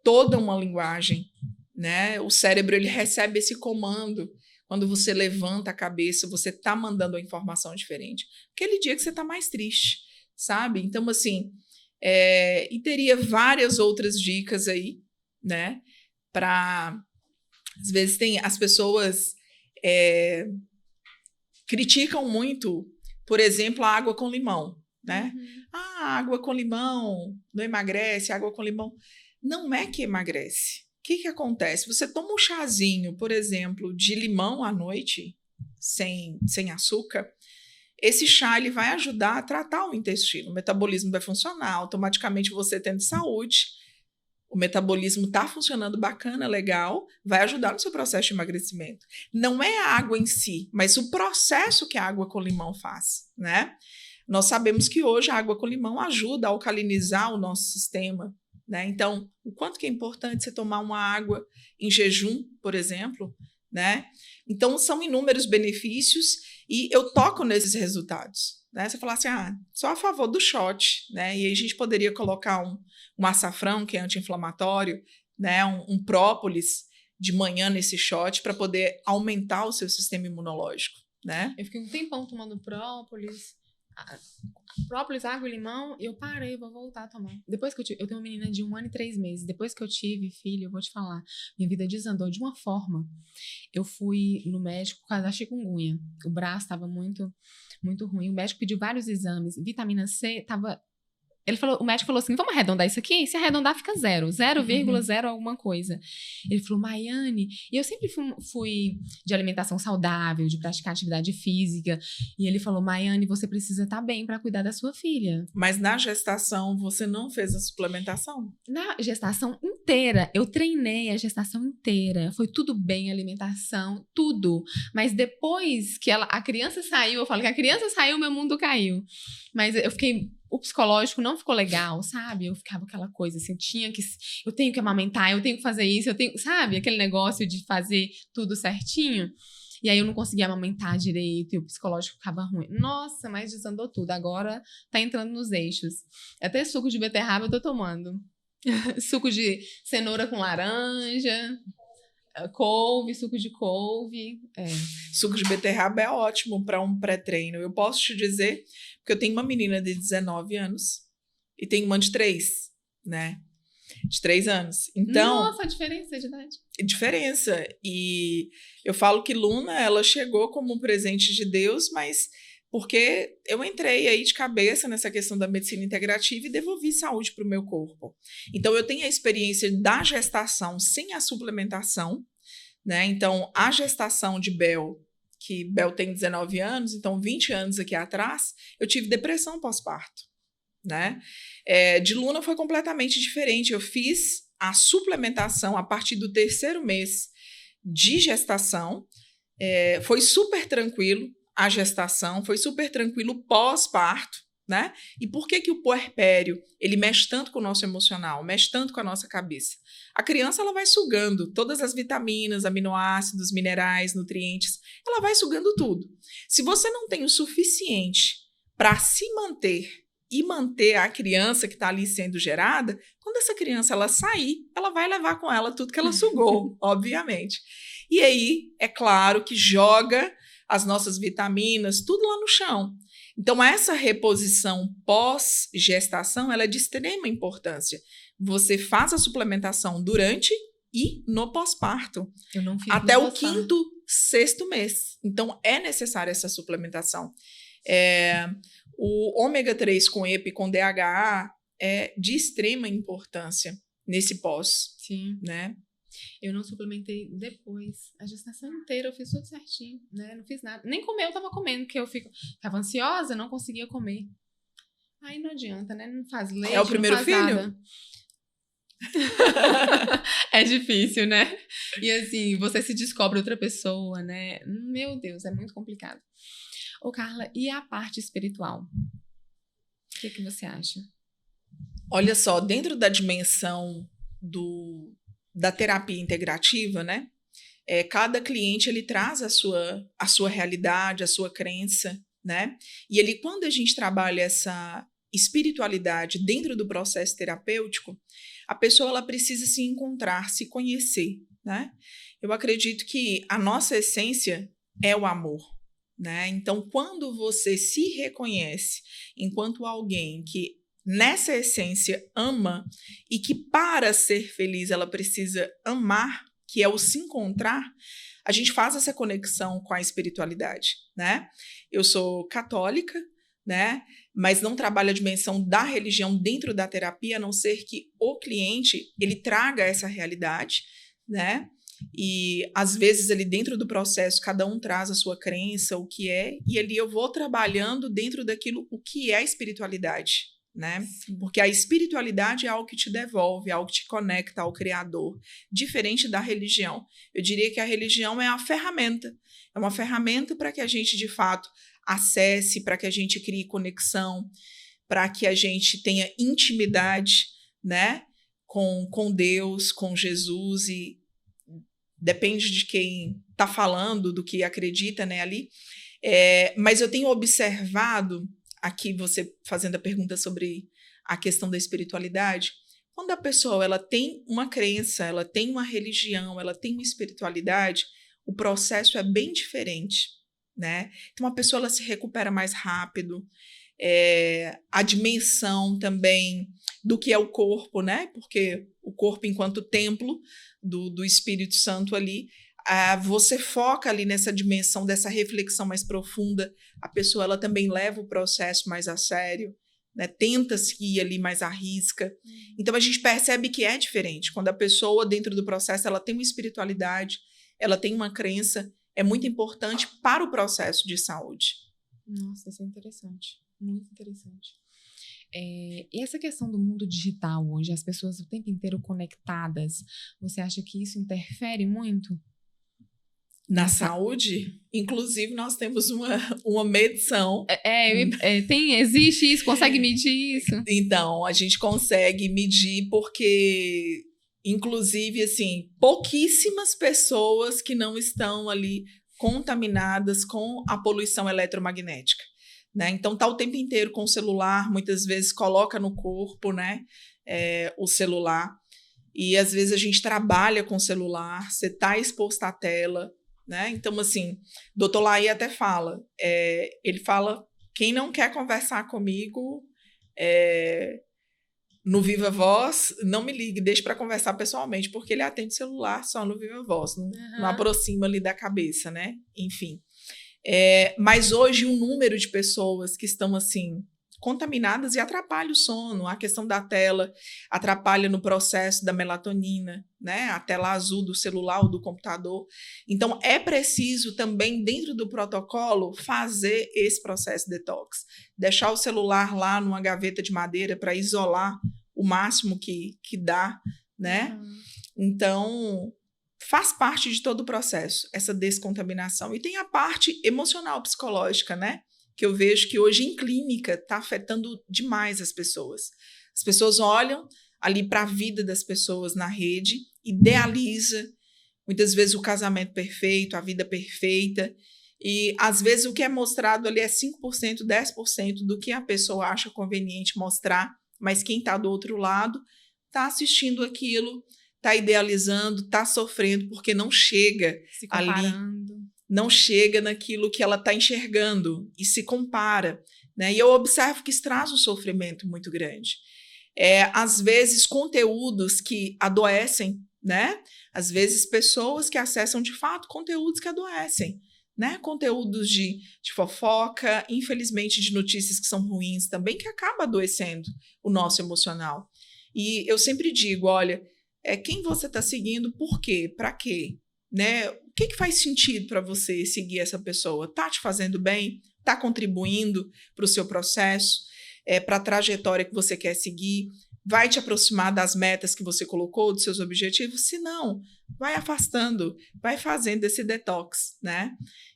toda uma linguagem, né? O cérebro ele recebe esse comando. Quando você levanta a cabeça, você está mandando uma informação diferente. Aquele dia que você está mais triste, sabe? Então, assim, e teria várias outras dicas aí, né? Para Às vezes as pessoas criticam muito, por exemplo, a água com limão, né? Água com limão não emagrece, água com limão. Não é que emagrece. O que acontece? Você toma um chazinho, por exemplo, de limão à noite, sem açúcar, esse chá ele vai ajudar a tratar o intestino. O metabolismo vai funcionar, automaticamente você tendo saúde, o metabolismo está funcionando bacana, legal, vai ajudar no seu processo de emagrecimento. Não é a água em si, mas o processo que a água com limão faz, né? Nós sabemos que hoje a água com limão ajuda a alcalinizar o nosso sistema, né? Então, o quanto que é importante você tomar uma água em jejum, por exemplo, né? Então, são inúmeros benefícios e eu toco nesses resultados, né? Você fala assim, sou a favor do shot, né? E aí a gente poderia colocar um açafrão, que é anti-inflamatório, né? Um própolis de manhã nesse shot para poder aumentar o seu sistema imunológico, né? Eu fiquei um tempão tomando própolis, água e limão, e eu parei, vou voltar a tomar. Depois que eu tenho uma menina de 1 ano e 3 meses, depois que eu tive filho, eu vou te falar, minha vida desandou de uma forma. Eu fui no médico por causa da chikungunya, o braço estava muito, muito ruim, o médico pediu vários exames, vitamina C estava... O médico falou assim, vamos arredondar isso aqui? Se arredondar fica 0,0 alguma coisa. Ele falou, Maiane, e eu sempre fui de alimentação saudável, de praticar atividade física, e ele falou, Maiane, você precisa estar bem para cuidar da sua filha. Mas na gestação você não fez a suplementação? Na gestação inteira, eu treinei a gestação inteira, foi tudo bem, alimentação, tudo, mas depois que a criança saiu, eu falo que a criança saiu, meu mundo caiu, mas eu fiquei... O psicológico não ficou legal, sabe? Eu ficava aquela coisa assim, eu tenho que amamentar, eu tenho que fazer isso, sabe? Aquele negócio de fazer tudo certinho. E aí eu não conseguia amamentar direito e o psicológico ficava ruim. Nossa, mas desandou tudo. Agora tá entrando nos eixos. Até suco de beterraba eu tô tomando. Suco de cenoura com laranja, suco de couve. Suco de beterraba é ótimo para um pré-treino. Eu posso te dizer, porque eu tenho uma menina de 19 anos e tenho uma de 3, né? De 3 anos. Então, nossa, a diferença de idade. Diferença. E eu falo que Luna, ela chegou como um presente de Deus, mas porque eu entrei aí de cabeça nessa questão da medicina integrativa e devolvi saúde para o meu corpo. Então, eu tenho a experiência da gestação sem a suplementação, né? Então, a gestação de Bel, que Bel tem 19 anos, então 20 anos aqui atrás, eu tive depressão pós-parto, né? De Luna foi completamente diferente. Eu fiz a suplementação a partir do 3º mês de gestação, foi super tranquilo a gestação, foi super tranquilo pós-parto, né? E por que o puerpério, ele mexe tanto com o nosso emocional, mexe tanto com a nossa cabeça? A criança, ela vai sugando todas as vitaminas, aminoácidos, minerais, nutrientes, ela vai sugando tudo. Se você não tem o suficiente para se manter e manter a criança que está ali sendo gerada, quando essa criança ela sair, ela vai levar com ela tudo que ela sugou, obviamente. E aí, é claro que joga as nossas vitaminas, tudo lá no chão. Então, essa reposição pós-gestação, ela é de extrema importância. Você faz a suplementação durante e no pós-parto. Eu não fiz até o 5º, 6º mês. Então, é necessária essa suplementação. O ômega 3 com EPA e com DHA é de extrema importância nesse pós. Sim. Né? Eu não suplementei depois. A gestação inteira eu fiz tudo certinho, né? Não fiz nada. Nem comer eu tava comendo, porque eu ficava ansiosa, não conseguia comer. Aí não adianta, né? Não faz leite, é o primeiro não faz filho? Nada. É difícil, né? E assim, você se descobre outra pessoa, né? Meu Deus, é muito complicado. Ô, Carla, e a parte espiritual? O que você acha? Olha só, dentro da dimensão da terapia integrativa, né? Cada cliente ele traz a sua realidade, a sua crença, né? E ele, quando a gente trabalha essa espiritualidade dentro do processo terapêutico, a pessoa ela precisa se encontrar, se conhecer, né? Eu acredito que a nossa essência é o amor, né? Então, quando você se reconhece enquanto alguém que nessa essência ama e que para ser feliz ela precisa amar que é o se encontrar, a gente faz essa conexão com a espiritualidade, né? Eu sou católica, né? Mas não trabalho a dimensão da religião dentro da terapia, a não ser que o cliente, ele traga essa realidade, né? E, às vezes, ali dentro do processo, cada um traz a sua crença, o que é, e ali eu vou trabalhando dentro daquilo, o que é a espiritualidade, né? Porque a espiritualidade é algo que te devolve, é algo que te conecta ao Criador, diferente da religião. Eu diria que a religião é a ferramenta, é uma ferramenta para que a gente, de fato, acesse, para que a gente crie conexão, para que a gente tenha intimidade, né? Com Deus, com Jesus, e depende de quem está falando, do que acredita, né, ali. Mas eu tenho observado, aqui você fazendo a pergunta sobre a questão da espiritualidade, quando a pessoa ela tem uma crença, ela tem uma religião, ela tem uma espiritualidade, o processo é bem diferente, né? Então, a pessoa ela se recupera mais rápido, a dimensão também do que é o corpo, né? Porque o corpo, enquanto templo do Espírito Santo ali, você foca ali nessa dimensão dessa reflexão mais profunda, a pessoa ela também leva o processo mais a sério, né? Tenta-se ir ali mais à risca. Então a gente percebe que é diferente. Quando a pessoa dentro do processo ela tem uma espiritualidade, ela tem uma crença, é muito importante para o processo de saúde. Nossa, isso é interessante. Muito interessante. E essa questão do mundo digital hoje, as pessoas o tempo inteiro conectadas, você acha que isso interfere muito? Na saúde, inclusive, nós temos uma medição. Existe isso? Consegue medir isso? Então, a gente consegue medir porque, inclusive, assim, pouquíssimas pessoas que não estão ali contaminadas com a poluição eletromagnética, né? Então, tá o tempo inteiro com o celular, muitas vezes coloca no corpo, né, o celular, e às vezes a gente trabalha com o celular, você tá exposto à tela, né? Então, assim, o Dr. Laí até fala, ele fala, quem não quer conversar comigo no Viva Voz, não me ligue, deixe para conversar pessoalmente, porque ele atende celular só no Viva Voz, não aproxima ali da cabeça, né? Enfim. Mas hoje o número de pessoas que estão assim contaminadas e atrapalha o sono, a questão da tela atrapalha no processo da melatonina, né? A tela azul do celular ou do computador. Então é preciso também dentro do protocolo fazer esse processo detox, deixar o celular lá numa gaveta de madeira para isolar o máximo que dá, né? Então faz parte de todo o processo, essa descontaminação. E tem a parte emocional, psicológica, né? Que eu vejo que hoje em clínica está afetando demais as pessoas. As pessoas olham ali para a vida das pessoas na rede, idealiza, muitas vezes o casamento perfeito, a vida perfeita, e às vezes o que é mostrado ali é 5%, 10% do que a pessoa acha conveniente mostrar, mas quem está do outro lado está assistindo aquilo, está idealizando, está sofrendo, porque não chega se comparando. Ali, não chega naquilo que ela está enxergando e se compara, né? E eu observo que isso traz um sofrimento muito grande. Às vezes, conteúdos que adoecem, né? Às vezes, pessoas que acessam, de fato, conteúdos que adoecem, né? Conteúdos de fofoca, infelizmente, de notícias que são ruins também, que acaba adoecendo o nosso emocional. E eu sempre digo, olha, quem você está seguindo, por quê? Para quê? Né? O que faz sentido para você seguir essa pessoa? Está te fazendo bem? Está contribuindo para o seu processo? Para a trajetória que você quer seguir? Vai te aproximar das metas que você colocou, dos seus objetivos? Se não, vai afastando, vai fazendo esse detox, né?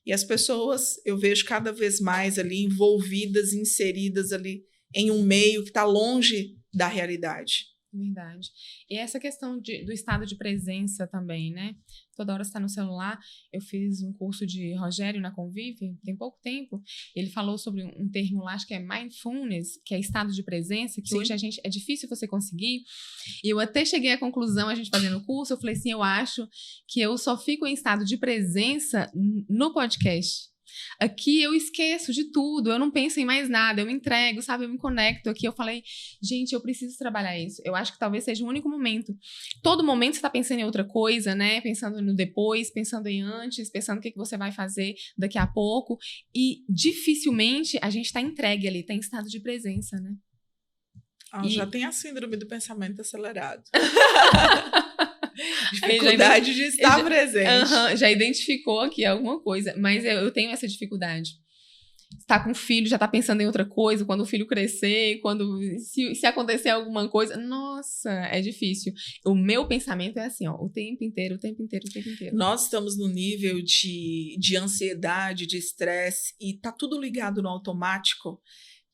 E as pessoas, eu vejo cada vez mais ali envolvidas, inseridas ali em um meio que está longe da realidade. Verdade. E essa questão do estado de presença também, né? Toda hora você está no celular. Eu fiz um curso de Rogério na Convive, tem pouco tempo. Ele falou sobre um termo lá, acho que é mindfulness, que é estado de presença, que Sim. Hoje é difícil você conseguir. E eu até cheguei à conclusão, a gente fazendo o curso, eu falei assim, eu acho que eu só fico em estado de presença no podcast. Aqui eu esqueço de tudo, eu não penso em mais nada, eu me entrego, sabe? Eu me conecto aqui. Eu falei, gente, eu preciso trabalhar isso. Eu acho que talvez seja o único momento. Todo momento você tá pensando em outra coisa, né? Pensando no depois, pensando em antes, pensando o que você vai fazer daqui a pouco. E dificilmente a gente tá entregue ali, tá em estado de presença, né? Já tem a síndrome do pensamento acelerado. Dificuldade de estar presente. Já identificou aqui alguma coisa, mas eu tenho essa dificuldade. Está com o filho, já está pensando em outra coisa, quando o filho crescer, se acontecer alguma coisa, nossa, é difícil. O meu pensamento é assim, ó, o tempo inteiro. Nós estamos no nível de ansiedade, de estresse, e tá tudo ligado no automático,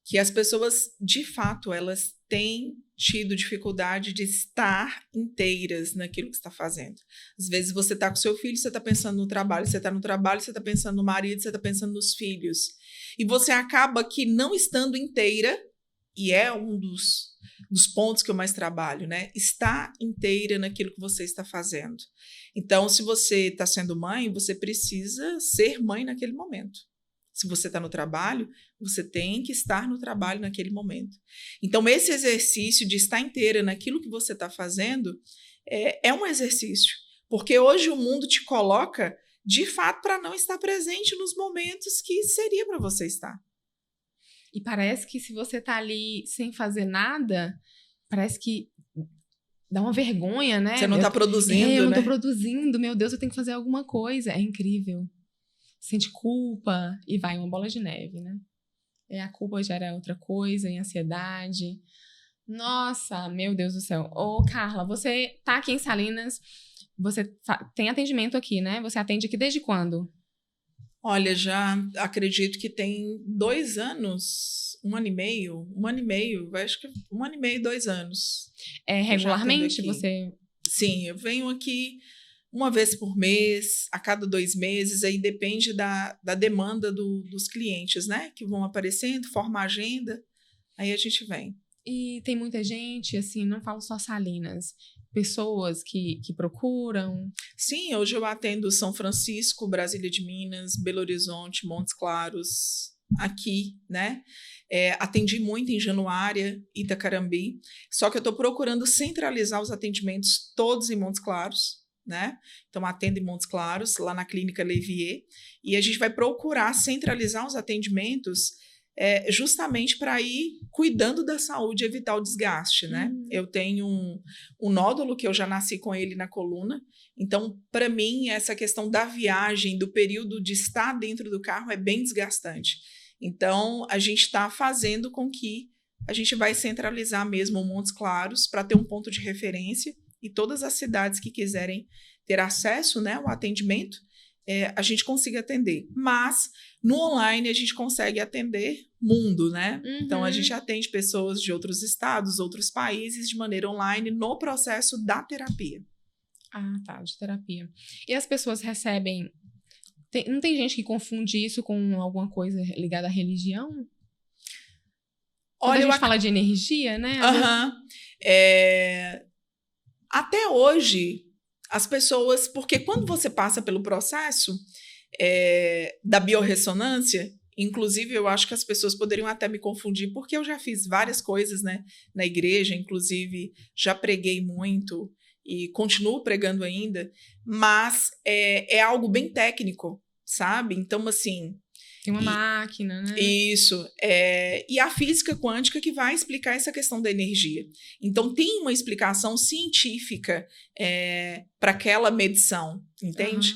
que as pessoas, de fato, elas têm tido dificuldade de estar inteiras naquilo que está fazendo. Às vezes você está com seu filho, você está pensando no trabalho, você está no trabalho, você está pensando no marido, você está pensando nos filhos. E você acaba que não estando inteira, e é um dos pontos que eu mais trabalho, né? Estar inteira naquilo que você está fazendo. Então, se você está sendo mãe, você precisa ser mãe naquele momento. Se você está no trabalho, você tem que estar no trabalho naquele momento. Então, esse exercício de estar inteira naquilo que você está fazendo é um exercício. Porque hoje o mundo te coloca, de fato, para não estar presente nos momentos que seria para você estar. E parece que se você está ali sem fazer nada, parece que dá uma vergonha, né? Você não está produzindo, né? Eu não estou produzindo, meu Deus, eu tenho que fazer alguma coisa. É incrível. Sente culpa e vai uma bola de neve, né? A culpa gera outra coisa, e ansiedade. Nossa, meu Deus do céu. Ô, Carla, você tá aqui em Salinas, você tem atendimento aqui, né? Você atende aqui desde quando? Olha, já acredito que tem 2 anos, 1 ano e meio, acho que 1 ano e meio, 2 anos. Regularmente você... Sim, eu venho aqui uma vez por mês, a cada 2 meses, aí depende da demanda dos clientes, né? Que vão aparecendo, forma a agenda, aí a gente vem. E tem muita gente, assim, não falo só Salinas, pessoas que procuram? Sim, hoje eu atendo São Francisco, Brasília de Minas, Belo Horizonte, Montes Claros, aqui, né? Atendi muito em Januária, Itacarambi, só que eu estou procurando centralizar os atendimentos todos em Montes Claros, né? Então, atendo em Montes Claros, lá na Clínica Levier, e a gente vai procurar centralizar os atendimentos justamente para ir cuidando da saúde e evitar o desgaste, né? Eu tenho um nódulo que eu já nasci com ele na coluna, então, para mim, essa questão da viagem, do período de estar dentro do carro é bem desgastante. Então, a gente está fazendo com que a gente vai centralizar mesmo Montes Claros para ter um ponto de referência, e todas as cidades que quiserem ter acesso, né, ao atendimento, a gente consiga atender. Mas, no online, a gente consegue atender mundo, né? Uhum. Então, a gente atende pessoas de outros estados, outros países, de maneira online, no processo da terapia. Ah, tá, de terapia. E as pessoas recebem... não tem gente que confunde isso com alguma coisa ligada à religião? Quando a gente fala de energia, né? Até hoje, as pessoas... Porque quando você passa pelo processo da biorressonância, inclusive eu acho que as pessoas poderiam até me confundir, porque eu já fiz várias coisas, né, na igreja, inclusive já preguei muito e continuo pregando ainda, mas é algo bem técnico, sabe? Então, assim... Tem uma máquina, né? Isso. E a física quântica que vai explicar essa questão da energia. Então, tem uma explicação científica para aquela medição, entende?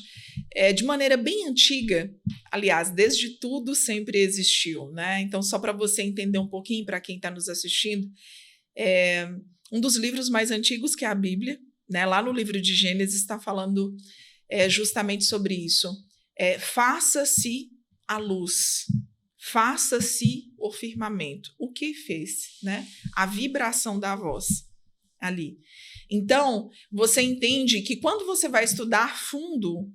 Uhum. De maneira bem antiga, aliás, desde tudo sempre existiu, né? Então, só para você entender um pouquinho, para quem está nos assistindo, um dos livros mais antigos, que é a Bíblia, né? Lá no livro de Gênesis está falando justamente sobre isso. Faça-se a luz, faça-se o firmamento. O que fez, né? A vibração da voz ali. Então, você entende que quando você vai estudar a fundo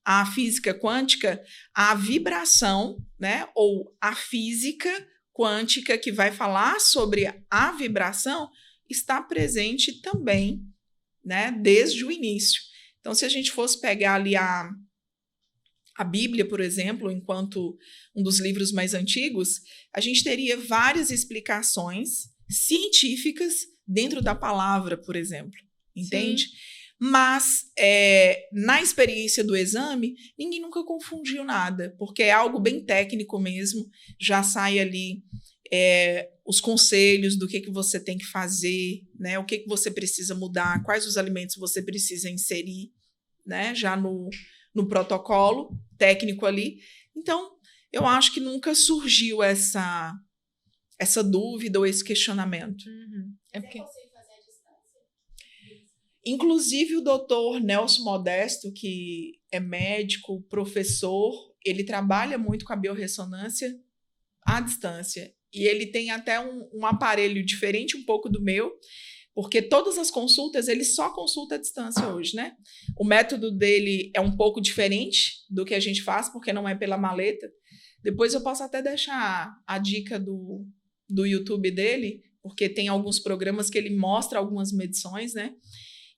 a física quântica, a vibração, né? Ou a física quântica que vai falar sobre a vibração está presente também, né? Desde o início. Então, se a gente fosse pegar ali a a Bíblia, por exemplo, enquanto um dos livros mais antigos, a gente teria várias explicações científicas dentro da palavra, por exemplo, entende? Sim. Mas, na experiência do exame, ninguém nunca confundiu nada, porque é algo bem técnico mesmo, já sai ali os conselhos do que você tem que fazer, né? O que você precisa mudar, quais os alimentos você precisa inserir, né? Já no protocolo técnico ali. Então, eu acho que nunca surgiu essa dúvida ou esse questionamento. Uhum. É porque... Inclusive, o doutor Nelson Modesto, que é médico, professor, ele trabalha muito com a biorressonância à distância. E ele tem até um aparelho diferente um pouco do meu, porque todas as consultas, ele só consulta à distância hoje, né? O método dele é um pouco diferente do que a gente faz, porque não é pela maleta. Depois eu posso até deixar a dica do YouTube dele, porque tem alguns programas que ele mostra algumas medições, né?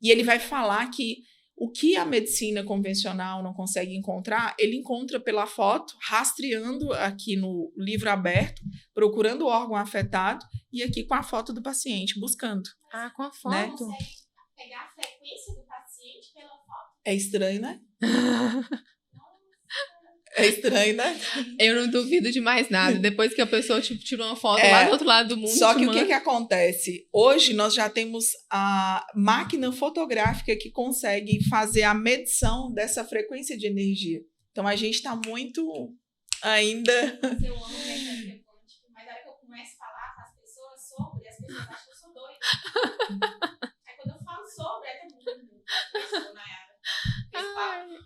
E ele vai falar que o que a medicina convencional não consegue encontrar, ele encontra pela foto, rastreando aqui no livro aberto, procurando o órgão afetado e aqui com a foto do paciente, buscando. Ah, com a foto? Né? Consegue pegar a frequência do paciente pela foto? É estranho, né? É estranho, né? Eu não duvido de mais nada. Depois que a pessoa tirou uma foto lá do outro lado do mundo. Só que o que acontece? Hoje nós já temos a máquina fotográfica que consegue fazer a medição dessa frequência de energia. Então a gente está muito ainda. Eu amo mecânica quântica, mas na hora que eu começo a falar com as pessoas sobre, as pessoas acham que eu sou doida. Aí quando eu falo sobre, é todo mundo. Eu, Nayara.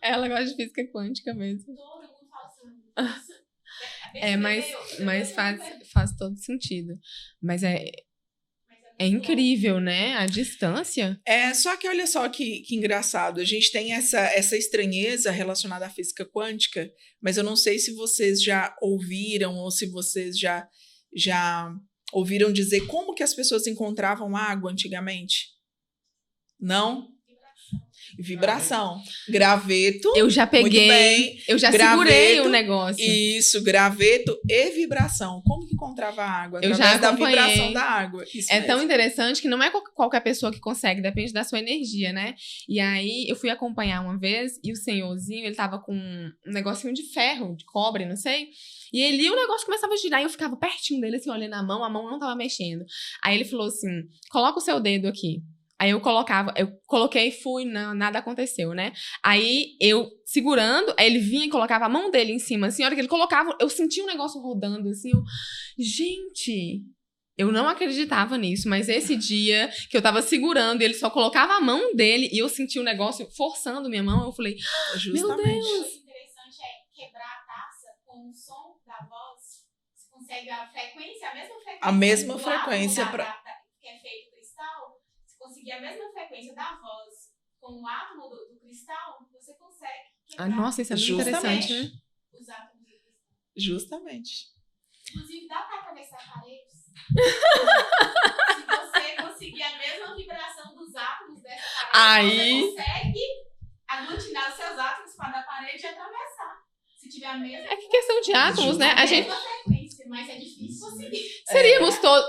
Ela gosta de física quântica mesmo. Todo mundo fala assim. Mas faz todo sentido. Mas é incrível, né? A distância. Só que olha só que engraçado. A gente tem essa estranheza relacionada à física quântica, mas eu não sei se vocês já ouviram ou se vocês já ouviram dizer como que as pessoas encontravam água antigamente. Não? Vibração. Graveto. Eu já peguei. Muito bem. Eu já segurei o negócio. Isso, graveto e vibração. Como que encontrava a água? Eu já da vibração da água. Isso mesmo. Tão interessante que não é qualquer pessoa que consegue, depende da sua energia, né? E aí, eu fui acompanhar uma vez e o senhorzinho, ele tava com um negocinho de ferro, de cobre, não sei. E ele, o negócio começava a girar e eu ficava pertinho dele, assim, olhando a mão não tava mexendo. Aí ele falou assim, coloca o seu dedo aqui. Aí eu coloquei e fui, não, nada aconteceu, né? Aí eu segurando, aí ele vinha e colocava a mão dele em cima, assim, a hora que ele colocava, eu sentia um negócio rodando, assim, gente, eu não acreditava nisso, mas esse dia que eu tava segurando, ele só colocava a mão dele e eu senti o negócio forçando minha mão, eu falei, justamente. Meu Deus! O interessante é quebrar a taça com o som da voz, você consegue a frequência, a mesma frequência que é feito cristal. Conseguir a mesma frequência da voz com o átomo do cristal, você consegue. Nossa, isso é muito interessante, né? Os átomos do cristal. Justamente. Inclusive, dá para atravessar paredes. Se você conseguir a mesma vibração dos átomos dessa parede, você consegue aglutinar os seus átomos para a parede e atravessar. Se tiver a mesma. É que questão de átomos, né? A mesma frequência, mas é difícil conseguir.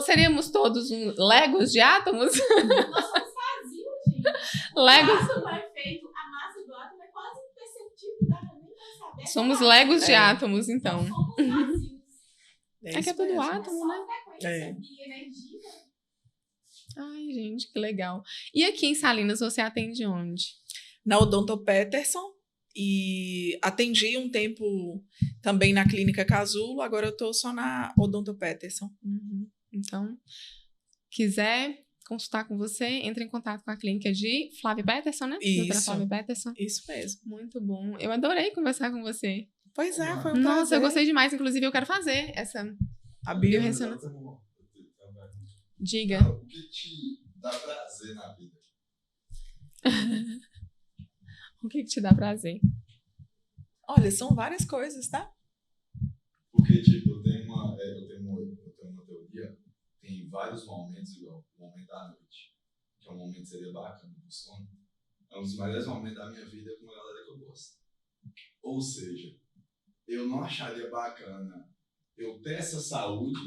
Seríamos todos legos de átomos? Nós somos vazios, gente. Legos. O átomo é feito, a massa do átomo é quase imperceptível, dá nem pra saber. Somos legos de átomos, então. Nós somos vazios. É que é tudo átomo, né? Frequência e energia. Ai, gente, que legal. E aqui em Salinas, você atende onde? Na Odonto Peterson. E atendi um tempo também na Clínica Casulo, agora eu estou só na Odonto Peterson. Uhum. Então, quiser consultar com você, entre em contato com a clínica de Flávia Peterson, né? Doutora Flávia Peterson. Isso mesmo. Muito bom. Eu adorei conversar com você. Pois é, foi um Nossa, prazer. eu gostei demais. Inclusive, eu quero fazer essa biorressonância. Diga. O que te dá prazer na vida? O que te dá prazer? Olha, são várias coisas, tá? Porque, tipo, eu tenho uma teoria, tem vários momentos, igual o momento da noite, que é um momento que seria bacana do sono. É um dos melhores momentos da minha vida com uma galera que eu gosto. Ou seja, eu não acharia bacana eu ter essa saúde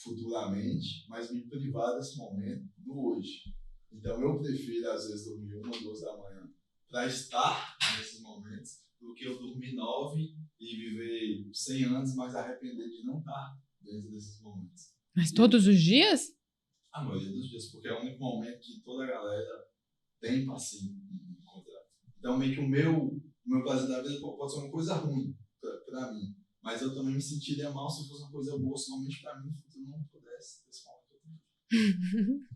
futuramente, mas me privar desse momento no hoje. Então eu prefiro, às vezes, dormir 1, 2 da manhã para estar nesses momentos, do que eu dormir 9 e viver 100 anos, mas arrepender de não estar dentro desses momentos. Mas todos os dias? A maioria dos dias, porque é o único momento que toda a galera tem para se encontrar. Então, meio que o meu prazer da vida pode ser uma coisa ruim para mim, mas eu também me sentiria mal se fosse uma coisa boa somente para mim, se eu não pudesse ter esse momento.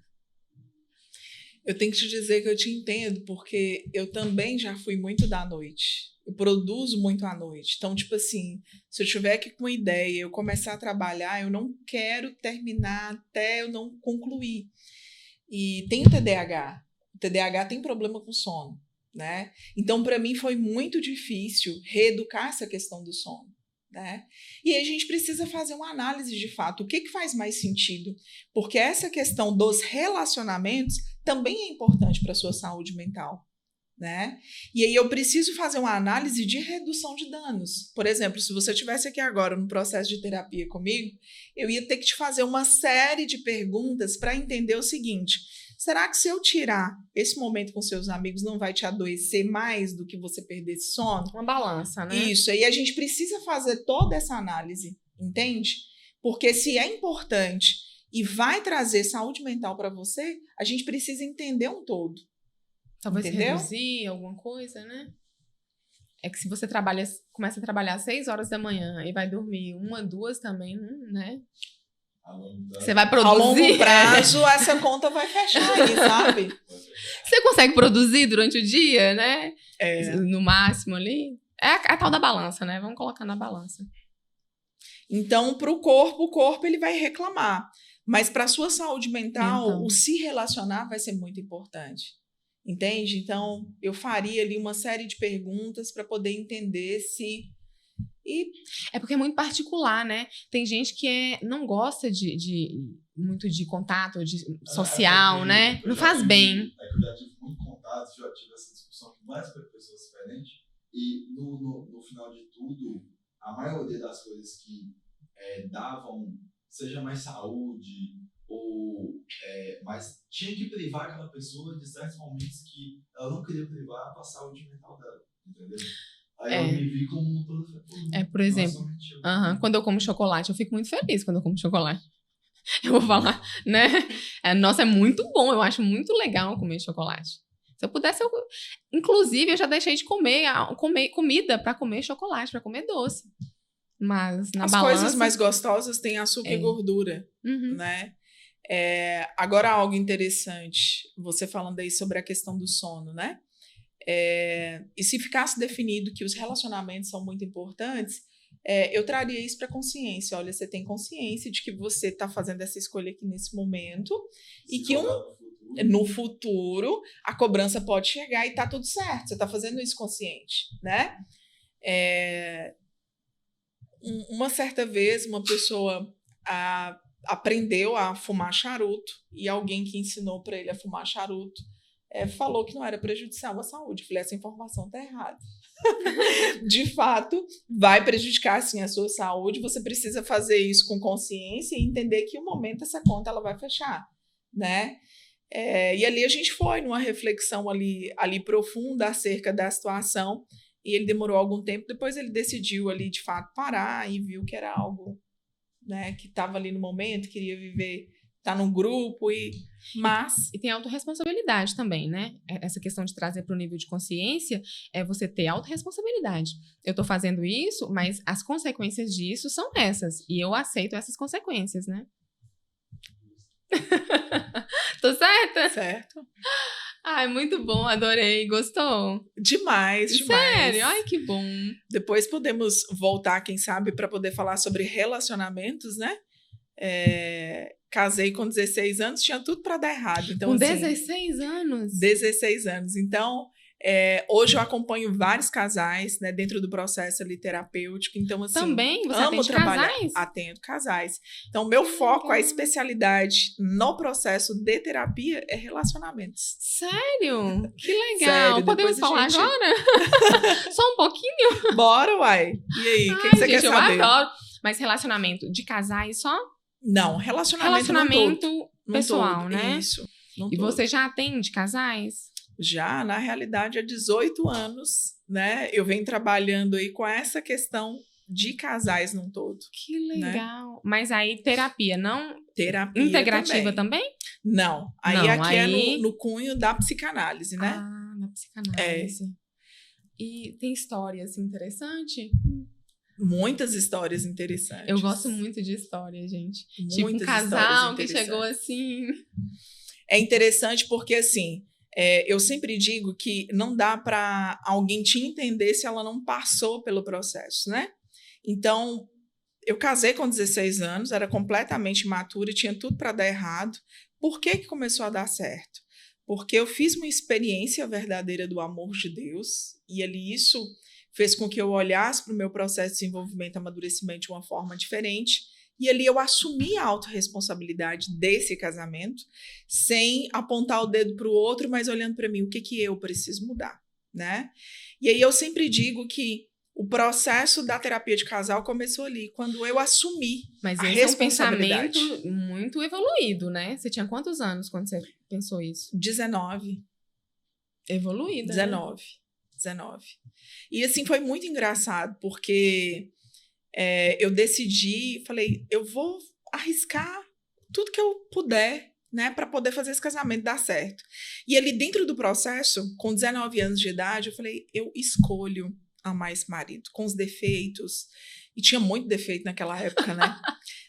Eu tenho que te dizer que eu te entendo, porque eu também já fui muito da noite. Eu produzo muito à noite. Então, tipo assim, se eu tiver aqui com uma ideia, eu começar a trabalhar, eu não quero terminar até eu não concluir. E tem o TDAH. O TDAH tem problema com sono, né? Então, para mim, foi muito difícil reeducar essa questão do sono, né? E aí a gente precisa fazer uma análise de fato. O que faz mais sentido? Porque essa questão dos relacionamentos também é importante para a sua saúde mental, né? E aí eu preciso fazer uma análise de redução de danos. Por exemplo, se você estivesse aqui agora no processo de terapia comigo, eu ia ter que te fazer uma série de perguntas para entender o seguinte: será que se eu tirar esse momento com seus amigos não vai te adoecer mais do que você perder esse sono? Uma balança, né? Isso, aí a gente precisa fazer toda essa análise, entende? Porque se é importante e vai trazer saúde mental para você, a gente precisa entender um todo. Talvez entendeu? reduzir alguma coisa, né? É que se você começa a trabalhar às 6 horas da manhã e vai dormir 1, 2 também, né? Você vai produzir. A longo prazo, essa conta vai fechar aí, sabe? Você consegue produzir durante o dia, né? É. No máximo ali. É a tal da balança, né? Vamos colocar na balança. Então, para o corpo ele vai reclamar. Mas para a sua saúde mental, o se relacionar vai ser muito importante. Entende? Então, eu faria ali uma série de perguntas para poder entender se... É porque é muito particular, né? Tem gente que não gosta muito de contato social, né? Não faz bem. É que eu já tive muito contato, já tive essa discussão com várias pessoas diferentes, e no final de tudo, a maioria das coisas que davam, seja mais saúde, mas tinha que privar aquela pessoa de certos momentos que ela não queria privar para a saúde mental dela, entendeu? Aí eu me vi como todo. Por exemplo, quando eu como chocolate, eu fico muito feliz quando eu como chocolate. Eu vou falar, né? Nossa, é muito bom, eu acho muito legal comer chocolate. Se eu pudesse, inclusive, eu já deixei de comer comida para comer chocolate, para comer doce. Mas na balança... As coisas mais gostosas têm açúcar e gordura, né? Agora, algo interessante, você falando aí sobre a questão do sono, né? E se ficasse definido que os relacionamentos são muito importantes, eu traria isso para consciência. Olha, você tem consciência de que você está fazendo essa escolha aqui nesse momento e que no futuro a cobrança pode chegar e tá tudo certo. Você está fazendo isso consciente, né? Uma certa vez, uma pessoa aprendeu a fumar charuto e alguém que ensinou para ele a fumar charuto falou que não era prejudicial à saúde. Eu falei, essa informação está errada. De fato, vai prejudicar, sim, a sua saúde. Você precisa fazer isso com consciência e entender que um momento essa conta ela vai fechar, né? E ali a gente foi numa reflexão ali profunda acerca da situação e ele demorou algum tempo. Depois ele decidiu ali, de fato, parar e viu que era algo, né, que estava ali no momento, queria viver... Tá num grupo E tem autorresponsabilidade também, né? Essa questão de trazer para o nível de consciência é você ter autorresponsabilidade. Eu tô fazendo isso, mas as consequências disso são essas. E eu aceito essas consequências, né? Tô certa? Certo. Ai, muito bom, adorei. Gostou? Demais. Sério? Ai, que bom. Depois podemos voltar, quem sabe, para poder falar sobre relacionamentos, né? Casei com 16 anos, tinha tudo para dar errado. Então, com assim, 16 anos? 16 anos. Então, Hoje eu acompanho vários casais, né, dentro do processo ali terapêutico. Então, assim, Também? Você amo atende trabalhar. casais? Atendo casais. Então, meu foco, a especialidade no processo de terapia é relacionamentos. Sério? Que legal. Sério, Podemos depois a falar gente- agora? Só um pouquinho? Bora, uai. E aí, o que Ai, você quer gente, eu saber? adoro. Mas relacionamento de casais só? Não, relacionamento num pessoal, todo. né? Isso. num E todo. você já atende casais? Já, na realidade, há 18 anos, né? Eu venho trabalhando aí com essa questão de casais num todo. Que legal. Mas aí terapia, não Terapia integrativa também? Não. Aí Não, aqui é aí- no cunho da psicanálise, né? Ah, na psicanálise. E tem história assim interessante? Muitas histórias interessantes. Eu gosto muito de história, gente. Tipo, um Muitas casal que histórias chegou interessantes. assim. É interessante porque, assim, eu sempre digo que não dá para alguém te entender se ela não passou pelo processo, né? Então, eu casei com 16 anos, era completamente imatura e tinha tudo para dar errado. Por que que começou a dar certo? Porque eu fiz uma experiência verdadeira do amor de Deus e ali isso fez com que eu olhasse para o meu processo de desenvolvimento e amadurecimento de uma forma diferente. E ali eu assumi a autorresponsabilidade desse casamento, sem apontar o dedo para o outro, mas olhando para mim, o que que eu preciso mudar, né? E aí eu sempre digo que o processo da terapia de casal começou ali, quando eu assumi Mas a esse é um responsabilidade. pensamento muito evoluído, né? Você tinha quantos anos quando você pensou isso? 19. Evoluída. Né? 19. E assim, foi muito engraçado, porque eu decidi, falei, eu vou arriscar tudo que eu puder, né, para poder fazer esse casamento dar certo. E ali dentro do processo, com 19 anos de idade, eu falei, eu escolho amar esse marido, com os defeitos. E tinha muito defeito naquela época, né?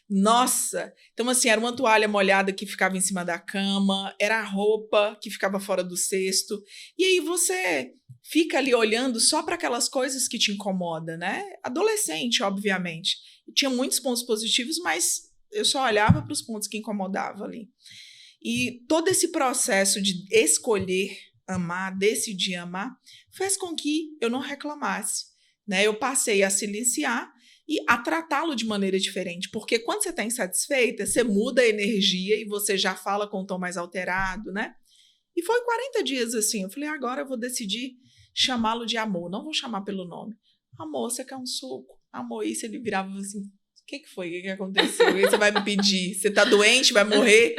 Nossa! Então, assim, era uma toalha molhada que ficava em cima da cama, era a roupa que ficava fora do cesto. E aí você fica ali olhando só para aquelas coisas que te incomodam, né? Adolescente, obviamente. Tinha muitos pontos positivos, mas eu só olhava para os pontos que incomodavam ali. E todo esse processo de escolher amar, decidir amar, fez com que eu não reclamasse, né? Eu passei a silenciar e a tratá-lo de maneira diferente, porque quando você está insatisfeita, você muda a energia e você já fala com um tom mais alterado, né? E foi 40 dias assim, eu falei, agora eu vou decidir chamá-lo de amor, não vou chamar pelo nome. Amor, você quer um suco? Amor, isso ele virava assim, o que foi? O que aconteceu? E você vai me pedir? Você tá doente? Vai morrer?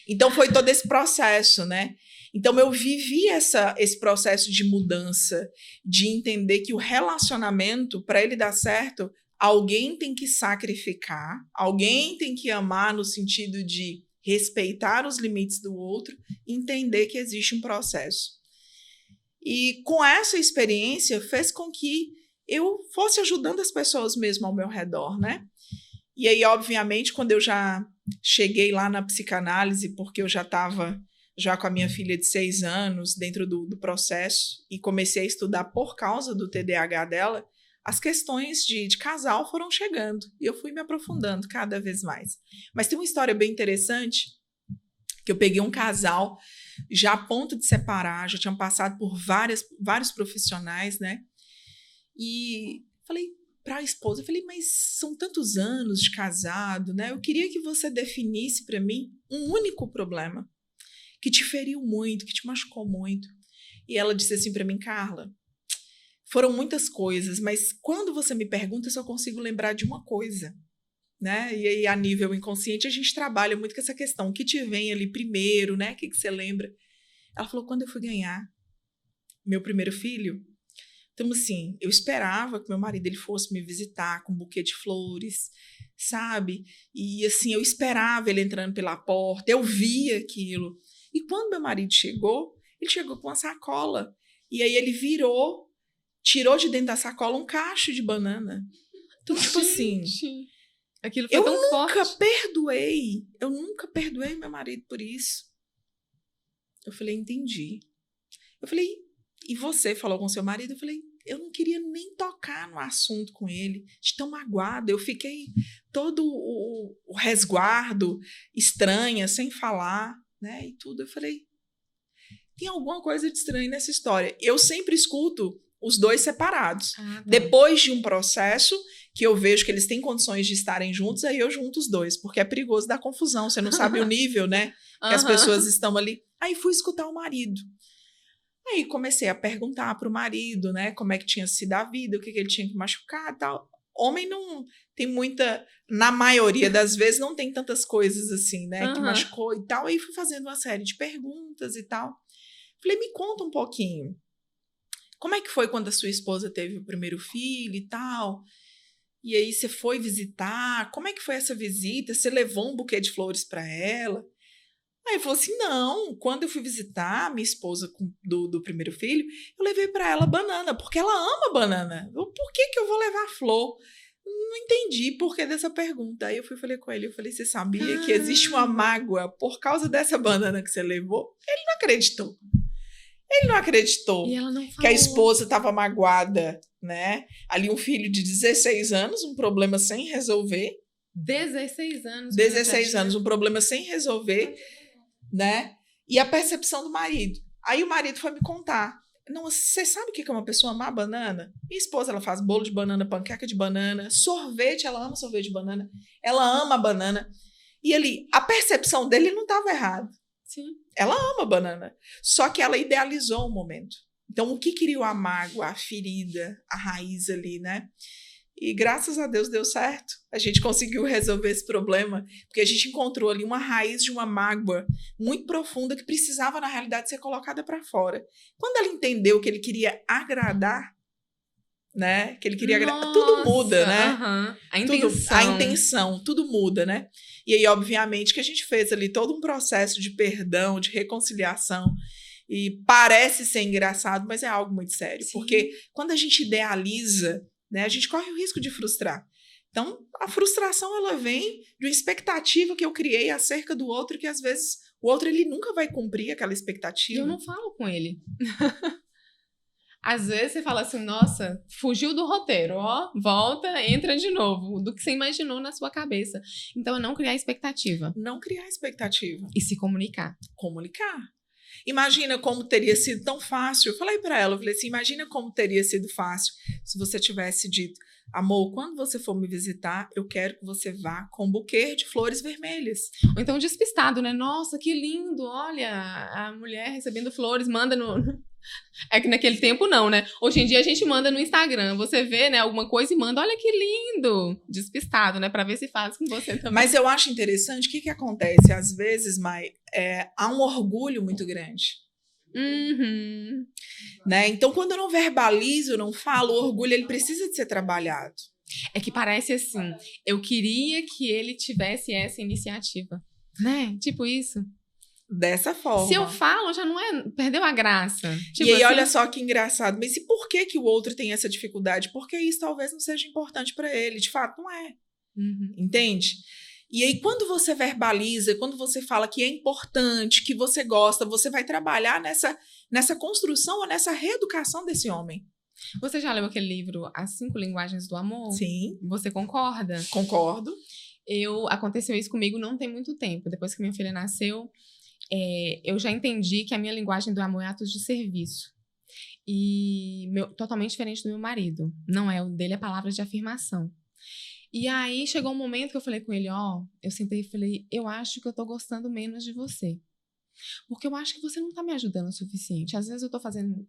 Então foi todo esse processo, né? Então eu vivi esse processo de mudança, de entender que o relacionamento, para ele dar certo, alguém tem que sacrificar, alguém tem que amar no sentido de respeitar os limites do outro, entender que existe um processo. E com essa experiência fez com que eu fosse ajudando as pessoas mesmo ao meu redor, né? E aí, obviamente, quando eu já cheguei lá na psicanálise, porque eu já estava já com a minha filha de 6 anos dentro do processo e comecei a estudar por causa do TDAH dela, as questões de casal foram chegando e eu fui me aprofundando cada vez mais. Mas tem uma história bem interessante, que eu peguei um casal já a ponto de separar, já tinham passado por vários profissionais, né? E falei para a esposa, eu falei, mas são tantos anos de casado, né? Eu queria que você definisse para mim um único problema que te feriu muito, que te machucou muito. E ela disse assim para mim, Carla, foram muitas coisas, mas quando você me pergunta, eu só consigo lembrar de uma coisa, né? E aí, a nível inconsciente, a gente trabalha muito com essa questão, o que te vem ali primeiro, né? O que você lembra? Ela falou, quando eu fui ganhar meu primeiro filho, então, assim, eu esperava que meu marido ele fosse me visitar com um buquê de flores, sabe? E, assim, eu esperava ele entrando pela porta, eu via aquilo. E quando meu marido chegou, ele chegou com uma sacola. E aí ele virou, tirou de dentro da sacola um cacho de banana. Então, tipo assim, aquilo foi tão forte. Eu nunca perdoei meu marido por isso. Eu falei, entendi. Eu falei, e você falou com seu marido? Eu falei, eu não queria nem tocar no assunto com ele, de tão magoada. Eu fiquei todo o resguardo, estranha, sem falar, né? E tudo. Eu falei, tem alguma coisa de estranho nessa história. Eu sempre escuto os dois separados. Ah, tá. Depois de um processo que eu vejo que eles têm condições de estarem juntos, aí eu junto os dois, porque é perigoso dar confusão, você não sabe o nível, né, que as pessoas estão ali. Aí fui escutar o marido. Aí comecei a perguntar pro marido, né, como é que tinha sido a vida, o que ele tinha que machucar e tal. Homem não tem muita, na maioria das vezes, não tem tantas coisas assim, né, que machucou e tal. Aí fui fazendo uma série de perguntas e tal. Falei, me conta um pouquinho. Como é que foi quando a sua esposa teve o primeiro filho e tal? E aí você foi visitar? Como é que foi essa visita? Você levou um buquê de flores para ela? Aí ele falou assim, não, quando eu fui visitar minha esposa do primeiro filho, eu levei para ela banana, porque ela ama banana. Por que eu vou levar flor? Não entendi por que dessa pergunta. Aí eu falei com ele, você sabia que existe uma mágoa por causa dessa banana que você levou? Ele não acreditou. Ele não acreditou E ela não que a esposa estava magoada, né? Ali um filho de 16 anos, um problema sem resolver. 16 anos. 16 anos, um problema sem resolver, né? E a percepção do marido. Aí o marido foi me contar. Não, você sabe o que é uma pessoa amar banana? Minha esposa, ela faz bolo de banana, panqueca de banana, sorvete, ela ama sorvete de banana, ela ama banana. E ali, a percepção dele não estava errada. Sim. Ela ama banana, só que ela idealizou o momento. Então, o que criou a mágoa, a ferida, a raiz ali, né? E graças a Deus deu certo. A gente conseguiu resolver esse problema, porque a gente encontrou ali uma raiz de uma mágoa muito profunda que precisava, na realidade, ser colocada para fora. Quando ela entendeu que ele queria agradar, né? Que ele queria agradar, tudo muda, né? A intenção, tudo muda, né? E aí, obviamente, que a gente fez ali todo um processo de perdão, de reconciliação. E parece ser engraçado, mas é algo muito sério. Sim. Porque quando a gente idealiza, né, a gente corre o risco de frustrar. Então, a frustração, ela vem de uma expectativa que eu criei acerca do outro, que às vezes o outro ele nunca vai cumprir aquela expectativa. Eu não falo com ele. Às vezes você fala assim, nossa, fugiu do roteiro, ó, volta, entra de novo, do que você imaginou na sua cabeça. Então, é não criar expectativa. Não criar expectativa. E se comunicar. Comunicar. Imagina como teria sido tão fácil. Eu falei para ela, eu falei assim, imagina como teria sido fácil se você tivesse dito, amor, quando você for me visitar, eu quero que você vá com um buquê de flores vermelhas. Ou então despistado, né? Nossa, que lindo, olha, a mulher recebendo flores, manda no... É que naquele tempo não, né? Hoje em dia a gente manda no Instagram, você vê, né, alguma coisa e manda, olha que lindo, despistado, né, pra ver se faz com você também. Mas eu acho interessante, o que acontece? Às vezes, Mai, há um orgulho muito grande. Uhum. Né? Então, quando eu não verbalizo, eu não falo, o orgulho ele precisa de ser trabalhado. É que parece assim, eu queria que ele tivesse essa iniciativa, né? Tipo isso. Dessa forma. Se eu falo, já não é... Perdeu a graça. Tipo e aí, assim, olha só que engraçado. Mas e por que o outro tem essa dificuldade? Porque isso talvez não seja importante para ele. De fato, não é. Uhum. Entende? E aí, quando você verbaliza, quando você fala que é importante, que você gosta, você vai trabalhar nessa construção ou nessa reeducação desse homem. Você já leu aquele livro As 5 Linguagens do Amor? Sim. Você concorda? Concordo. Aconteceu isso comigo não tem muito tempo. Depois que minha filha nasceu, eu já entendi que a minha linguagem do amor é atos de serviço. E totalmente diferente do meu marido. Não é, o dele é palavras de afirmação. E aí chegou um momento que eu falei com ele, eu sentei e falei, eu acho que eu tô gostando menos de você. Porque eu acho que você não tá me ajudando o suficiente. Às vezes eu tô fazendo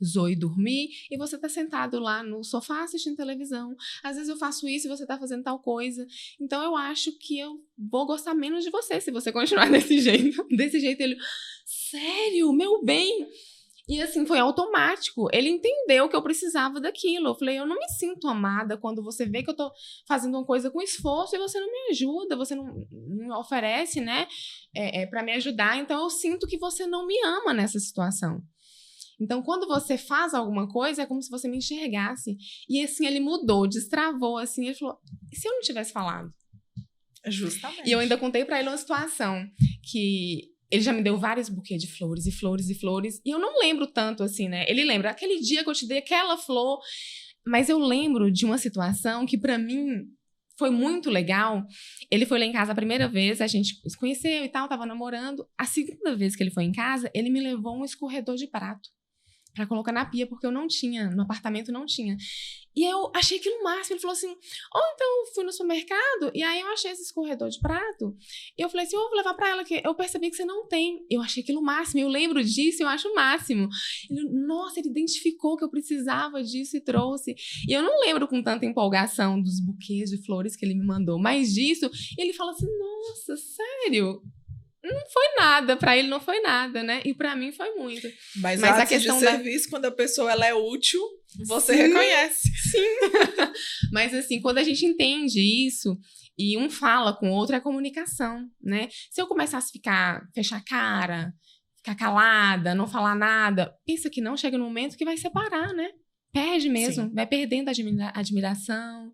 Zoe dormir e você tá sentado lá no sofá assistindo televisão. Às vezes eu faço isso e você tá fazendo tal coisa. Então eu acho que eu vou gostar menos de você se você continuar desse jeito. Desse jeito ele, sério, meu bem? E assim, foi automático. Ele entendeu que eu precisava daquilo. Eu falei, eu não me sinto amada quando você vê que eu tô fazendo uma coisa com esforço e você não me ajuda, você não me oferece, né, pra me ajudar. Então eu sinto que você não me ama nessa situação. Então, quando você faz alguma coisa, é como se você me enxergasse. E assim, ele mudou, destravou, assim, ele falou, e se eu não tivesse falado? Justamente. E eu ainda contei pra ele uma situação que ele já me deu vários buquês de flores e flores e flores, e eu não lembro tanto assim, né? Ele lembra, aquele dia que eu te dei aquela flor, mas eu lembro de uma situação que pra mim foi muito legal. Ele foi lá em casa a primeira vez, a gente se conheceu e tal, tava namorando. A segunda vez que ele foi em casa, ele me levou um escorredor de prato pra colocar na pia, porque eu não tinha, no apartamento não tinha. E eu achei aquilo o máximo. Ele falou assim, então eu fui no supermercado e aí eu achei esse escorredor de prato. E eu falei assim, eu vou levar pra ela, que eu percebi que você não tem. Eu achei aquilo o máximo, eu lembro disso, eu acho o máximo. Nossa, ele identificou que eu precisava disso e trouxe. E eu não lembro com tanta empolgação dos buquês de flores que ele me mandou, mas disso, ele fala assim, nossa, sério? Não foi nada, pra ele não foi nada, né? E pra mim foi muito. Mas a atos questão de serviço, quando a pessoa ela é útil, você Sim. reconhece. Mas assim, quando a gente entende isso e um fala com o outro, é comunicação, né? Se eu começasse a fechar a cara, ficar calada, não falar nada, pensa que não, chega no momento que vai separar, né? Perde mesmo, Sim. vai perdendo a admiração.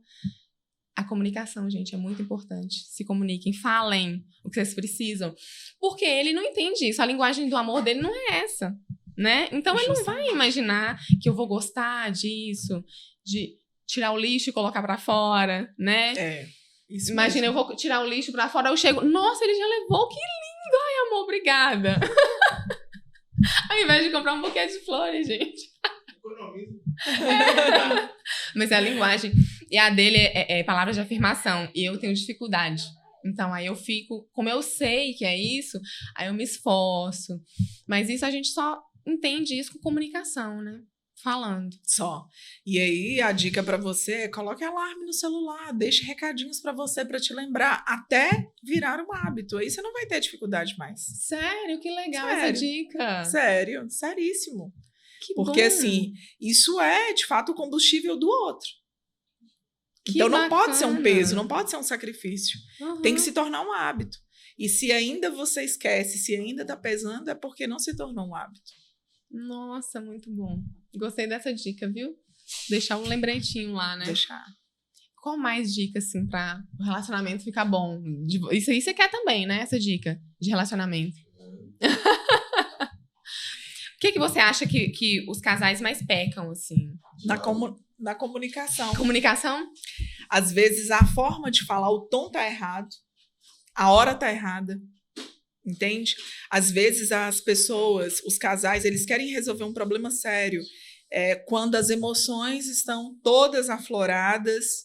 A comunicação, gente, é muito importante. Se comuniquem, falem o que vocês precisam. Porque ele não entende isso. A linguagem do amor dele não é essa, né? Então ele não vai imaginar que eu vou gostar disso, de tirar o lixo e colocar pra fora, né? Isso Imagina, mesmo. eu vou tirar o lixo pra fora, eu chego, nossa, ele já levou, que lindo! Ai, amor, obrigada. Ao invés de comprar um buquê de flores, gente. Economiza. Mas é a linguagem. E a dele é palavras de afirmação. E eu tenho dificuldade. Então, aí eu fico... Como eu sei que é isso, aí eu me esforço. Mas isso a gente só entende isso com comunicação, né? Falando. Só. E aí, a dica pra você é coloque alarme no celular, deixe recadinhos pra você pra te lembrar, até virar um hábito. Aí você não vai ter dificuldade mais. Sério? Que legal Sério. essa dica. Sério, seríssimo. Que Porque, bom. assim, isso é, de fato, o combustível do outro. Que Então, não pode ser um bacana. peso, não pode ser um sacrifício. Uhum. Tem que se tornar um hábito. E se ainda você esquece, se ainda tá pesando, é porque não se tornou um hábito. Nossa, muito bom. Gostei dessa dica, viu? Deixar um lembretinho lá, né? Deixar. Qual mais dica, assim, pra o relacionamento ficar bom? Isso aí você quer também, né? Essa dica de relacionamento. O que você acha que os casais mais pecam, assim? Na comunicação. Comunicação? Às vezes, a forma de falar, o tom tá errado. A hora tá errada. Entende? Às vezes, as pessoas, os casais, eles querem resolver um problema sério. Quando as emoções estão todas afloradas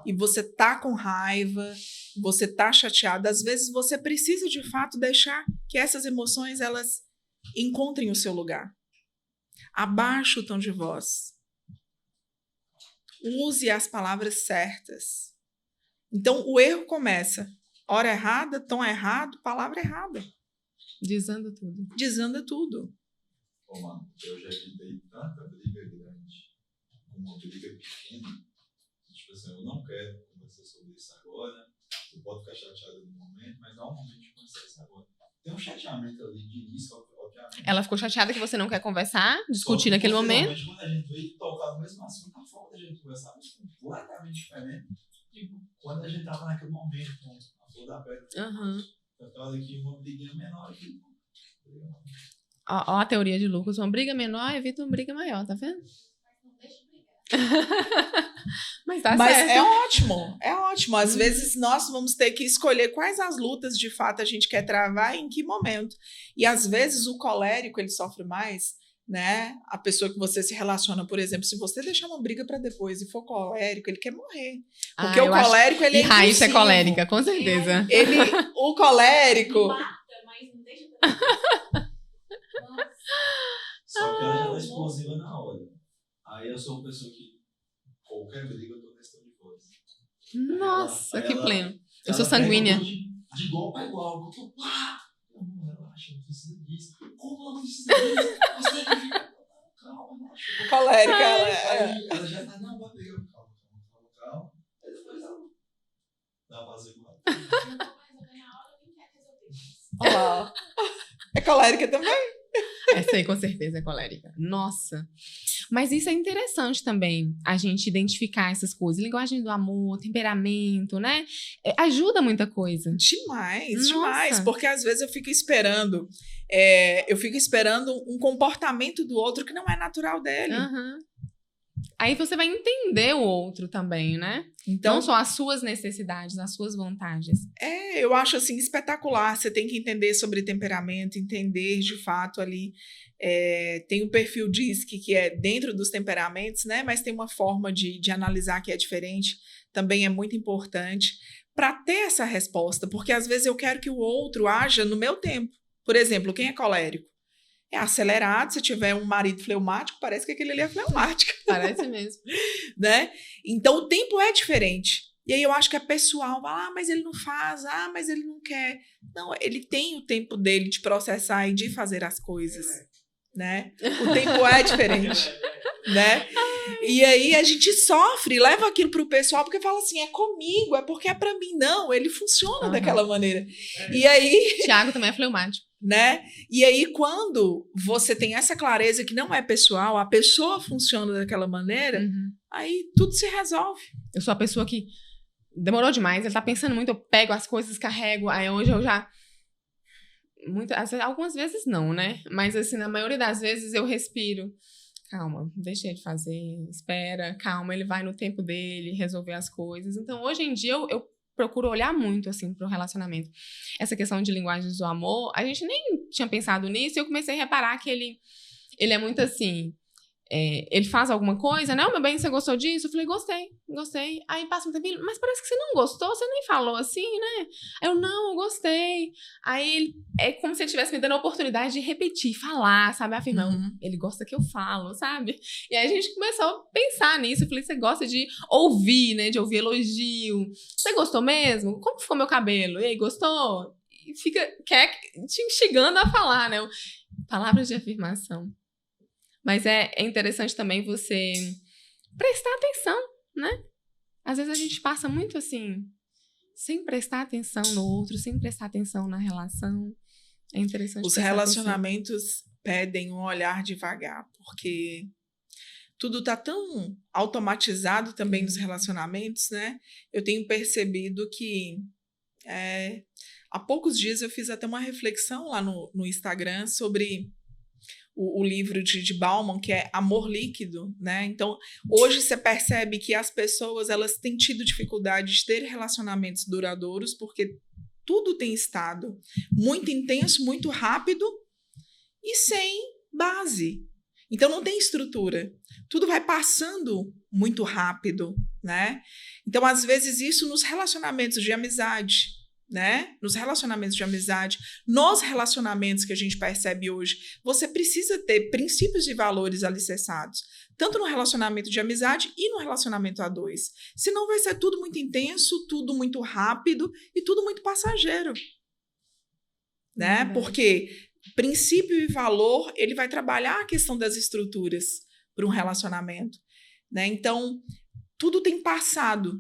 e você tá com raiva, você tá chateado. Às vezes, você precisa, de fato, deixar que essas emoções, elas encontrem o seu lugar. Abaixe o tom de voz. Use as palavras certas. Então, o erro começa. Hora errada, tom errado, palavra errada. Desanda tudo. Desanda tudo. Ô, mano, eu já evitei tanta briga grande com uma briga pequena. Tipo assim, eu não quero conversar sobre isso agora. Você pode ficar chateado no momento, mas dá um momento de conversar isso agora. Tem um chateamento ali de início, obviamente. Ela ficou chateada que você não quer conversar, discutir naquele momento. Quando a gente veio tocar no mesmo assunto, a forma da gente conversar é completamente diferente. Tipo, quando a gente tava naquele momento, com a flor da pele, eu tava aqui uma briguinha menor aqui. Ó a teoria de Lucas. Uma briga menor evita uma briga maior, tá vendo? Não deixa de brigar. Mas tá Mas certo. é ótimo, é ótimo. Às vezes nós vamos ter que escolher quais as lutas de fato a gente quer travar e em que momento. E às vezes o colérico, ele sofre mais, né? A pessoa que você se relaciona, por exemplo, se você deixar uma briga para depois e for colérico, ele quer morrer. Porque o colérico, ele é E Raíssa é impulsivo. colérica, com certeza. O colérico... Mata, mas não deixa de brigar. Nossa. Só que ela já tá explosiva na hora. Aí eu sou uma pessoa que qualquer briga eu tô nesse tom de voz. Nossa, Aí que ela- pleno. Eu ela sou pega sanguínea. De igual pra igual. Eu tô, pá! Não, relaxa, não precisa disso. Como ela não precisa disso? Você tem que ficar. Calma, relaxa. O colérico, Aí ela já tá, não, vai brigar. Calma. Aí depois ela dá uma apaziguada. Eu vou resolver na hora, quem quer resolver. Olha lá. É colérica também? Essa aí com certeza é colérica. Nossa. Mas isso é interessante também, a gente identificar essas coisas. Linguagem do amor, temperamento, né? Ajuda muita coisa. Demais, Nossa. demais. Porque às vezes eu fico esperando um comportamento do outro que não é natural dele. Aham. Aí você vai entender o outro também, né? Então, não só as suas necessidades, as suas vontades. eu acho assim espetacular. Você tem que entender sobre temperamento, entender de fato ali. Tem o perfil DISC, que é dentro dos temperamentos, né? Mas tem uma forma de analisar que é diferente. Também é muito importante para ter essa resposta, porque às vezes eu quero que o outro haja no meu tempo. Por exemplo, quem é colérico? É acelerado. Se tiver um marido fleumático, parece que aquele ali é fleumático. Parece mesmo. Né? Então, o tempo é diferente. E aí eu acho que é pessoal. Mas ele não faz. Mas ele não quer. Não, ele tem o tempo dele de processar e de fazer as coisas. Né? O tempo é diferente. Né? E aí a gente sofre, leva aquilo pro pessoal porque fala assim, é comigo, é porque é pra mim. Não, ele funciona daquela maneira. E aí... Tiago também é fleumático. Né? E aí, quando você tem essa clareza que não é pessoal, a pessoa funciona daquela maneira, aí tudo se resolve. Eu sou a pessoa que demorou demais, ele tá pensando muito, eu pego as coisas, carrego, aí hoje eu já... algumas vezes não, né? Mas assim, na maioria das vezes eu respiro. Calma, deixa ele fazer, espera, calma, ele vai no tempo dele, resolver as coisas. Então, hoje em dia, eu procuro olhar muito, assim, pro relacionamento. Essa questão de linguagens do amor, a gente nem tinha pensado nisso, e eu comecei a reparar que ele é muito assim... ele faz alguma coisa, né? Meu bem, você gostou disso? Eu falei, gostei. Aí passa um tempinho, mas parece que você não gostou, você nem falou assim, né? Eu gostei. Aí ele, é como se ele estivesse me dando a oportunidade de repetir, falar, sabe? Afirmar, ele gosta que eu falo, sabe? E aí a gente começou a pensar nisso. Eu falei, você gosta de ouvir, né? De ouvir elogio. Você gostou mesmo? Como ficou meu cabelo? E aí, gostou? E quer te instigando a falar, né? Palavras de afirmação. Mas é interessante também você prestar atenção, né? Às vezes a gente passa muito assim, sem prestar atenção no outro, sem prestar atenção na relação. É interessante. Os relacionamentos pedem um olhar devagar, porque tudo tá tão automatizado também nos relacionamentos, né? Eu tenho percebido que há poucos dias eu fiz até uma reflexão lá no Instagram sobre... O livro de Bauman, que é Amor Líquido, né? Então, hoje você percebe que as pessoas, elas têm tido dificuldade de ter relacionamentos duradouros, porque tudo tem estado muito intenso, muito rápido e sem base. Então, não tem estrutura. Tudo vai passando muito rápido, né? Então, às vezes, isso nos relacionamentos de amizade, né? Nos relacionamentos de amizade, nos relacionamentos que a gente percebe hoje, você precisa ter princípios e valores alicerçados, tanto no relacionamento de amizade e no relacionamento a dois. Senão vai ser tudo muito intenso, tudo muito rápido e tudo muito passageiro, né? Porque princípio e valor, ele vai trabalhar a questão das estruturas para um relacionamento, né? Então, tudo tem passado,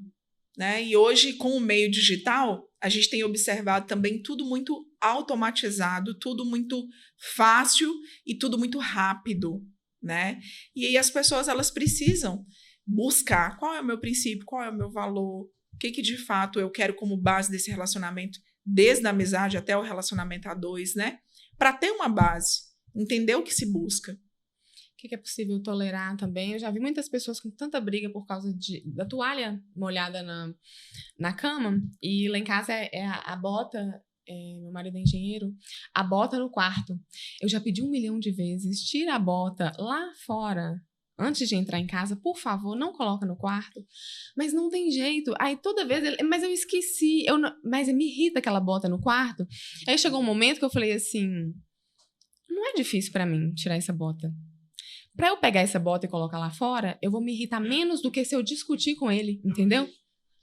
né? E hoje, com o meio digital, a gente tem observado também tudo muito automatizado, tudo muito fácil e tudo muito rápido, né? E aí as pessoas, elas precisam buscar qual é o meu princípio, qual é o meu valor, o que de fato eu quero como base desse relacionamento, desde a amizade até o relacionamento a dois, né? Para ter uma base, entender o que se busca. O que é possível tolerar também. Eu já vi muitas pessoas com tanta briga por causa da toalha molhada na cama. E lá em casa a bota, meu marido é engenheiro, a bota no quarto. Eu já pedi 1 milhão de vezes, tira a bota lá fora. Antes de entrar em casa, por favor, não coloca no quarto. Mas não tem jeito. Aí toda vez, mas eu esqueci. Mas me irrita aquela bota no quarto. Aí chegou um momento que eu falei assim, não é difícil pra mim tirar essa bota. Pra eu pegar essa bota e colocar lá fora, eu vou me irritar menos do que se eu discutir com ele, entendeu?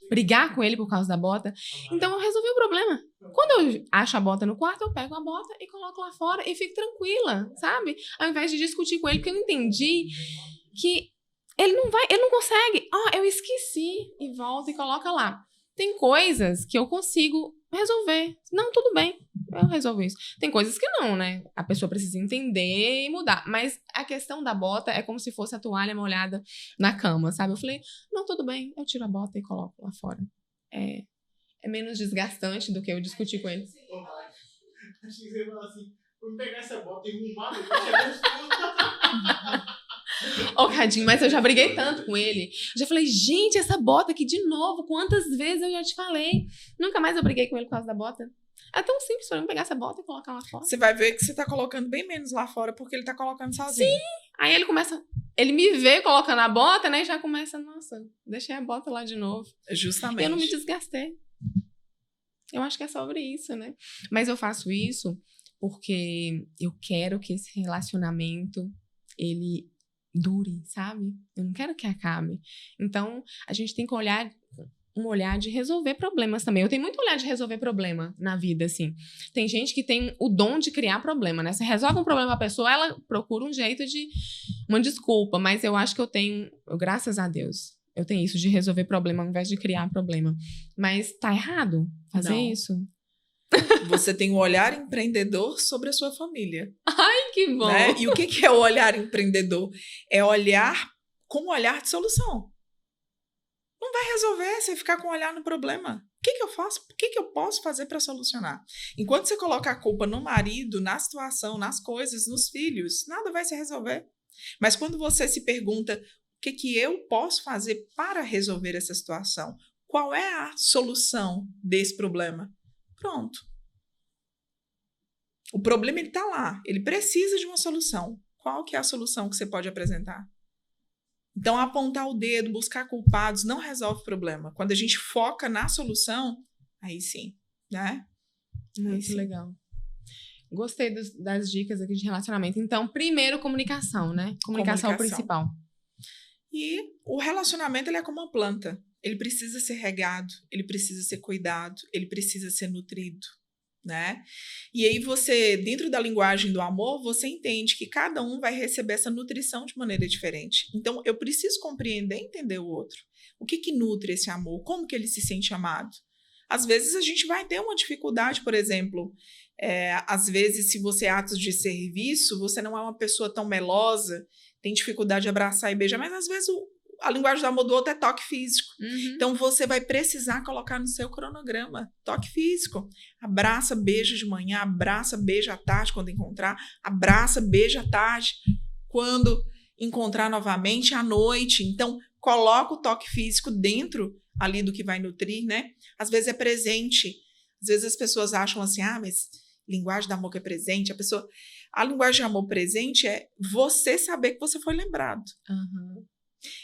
Brigar com ele por causa da bota. Então, eu resolvi o problema. Quando eu acho a bota no quarto, eu pego a bota e coloco lá fora e fico tranquila, sabe? Ao invés de discutir com ele, porque eu entendi que ele não consegue. Eu esqueci. E volta e coloca lá. Tem coisas que eu consigo resolver. Não, tudo bem. Eu resolvo isso. Tem coisas que não, né? A pessoa precisa entender e mudar. Mas a questão da bota é como se fosse a toalha molhada na cama, sabe? Eu falei, não, tudo bem. Eu tiro a bota e coloco lá fora. É menos desgastante do que eu discutir com ele. Achei que você ia falar assim, vou pegar essa bota e arrumar, depois Ô, Cadinho, mas eu já briguei tanto com ele. Já falei, gente, essa bota aqui de novo. Quantas vezes eu já te falei? Nunca mais eu briguei com ele por causa da bota. É tão simples pra eu pegar essa bota e colocar lá fora. Você vai ver que você tá colocando bem menos lá fora porque ele tá colocando sozinho. Sim. Aí ele começa... Ele me vê colocando a bota, né? E já começa, nossa, deixei a bota lá de novo. Justamente. Eu não me desgastei. Eu acho que é sobre isso, né? Mas eu faço isso porque eu quero que esse relacionamento, ele dure, sabe? Eu não quero que acabe. Então, a gente tem que olhar... um olhar de resolver problemas também. Eu tenho muito olhar de resolver problema na vida, assim. Tem gente que tem o dom de criar problema, né? Você resolve um problema pra pessoa, ela procura um jeito de... uma desculpa, mas eu acho que eu tenho... graças a Deus, eu tenho isso de resolver problema ao invés de criar problema. Mas tá errado fazer isso? Você tem um olhar empreendedor sobre a sua família. Ai, que bom! Né? E o que é o olhar empreendedor? É olhar com um olhar de solução. Não vai resolver você ficar com um olhar no problema. O que eu faço? O que eu posso fazer para solucionar? Enquanto você coloca a culpa no marido, na situação, nas coisas, nos filhos, nada vai se resolver. Mas quando você se pergunta o que eu posso fazer para resolver essa situação, qual é a solução desse problema? Pronto. O problema ele está lá. Ele precisa de uma solução. Qual que é a solução que você pode apresentar? Então, apontar o dedo, buscar culpados, não resolve o problema. Quando a gente foca na solução, aí sim, né? Muito legal. Gostei das dicas aqui de relacionamento. Então, primeiro, comunicação, né? Comunicação é o principal. E o relacionamento, ele é como uma planta. Ele precisa ser regado, ele precisa ser cuidado, ele precisa ser nutrido, né? E aí você, dentro da linguagem do amor, você entende que cada um vai receber essa nutrição de maneira diferente. Então, eu preciso compreender e entender o outro. O que nutre esse amor? Como que ele se sente amado? Às vezes, a gente vai ter uma dificuldade, por exemplo, às vezes, se você é atos de serviço, você não é uma pessoa tão melosa, tem dificuldade de abraçar e beijar, mas às vezes a linguagem do amor do outro é toque físico. Uhum. Então, você vai precisar colocar no seu cronograma toque físico. Abraça, beija de manhã, abraça, beija à tarde quando encontrar, abraça, beija à tarde quando encontrar novamente à noite. Então, coloca o toque físico dentro ali do que vai nutrir, né? Às vezes é presente. Às vezes as pessoas acham assim, mas linguagem do amor que é presente. A linguagem de amor presente é você saber que você foi lembrado. Uhum.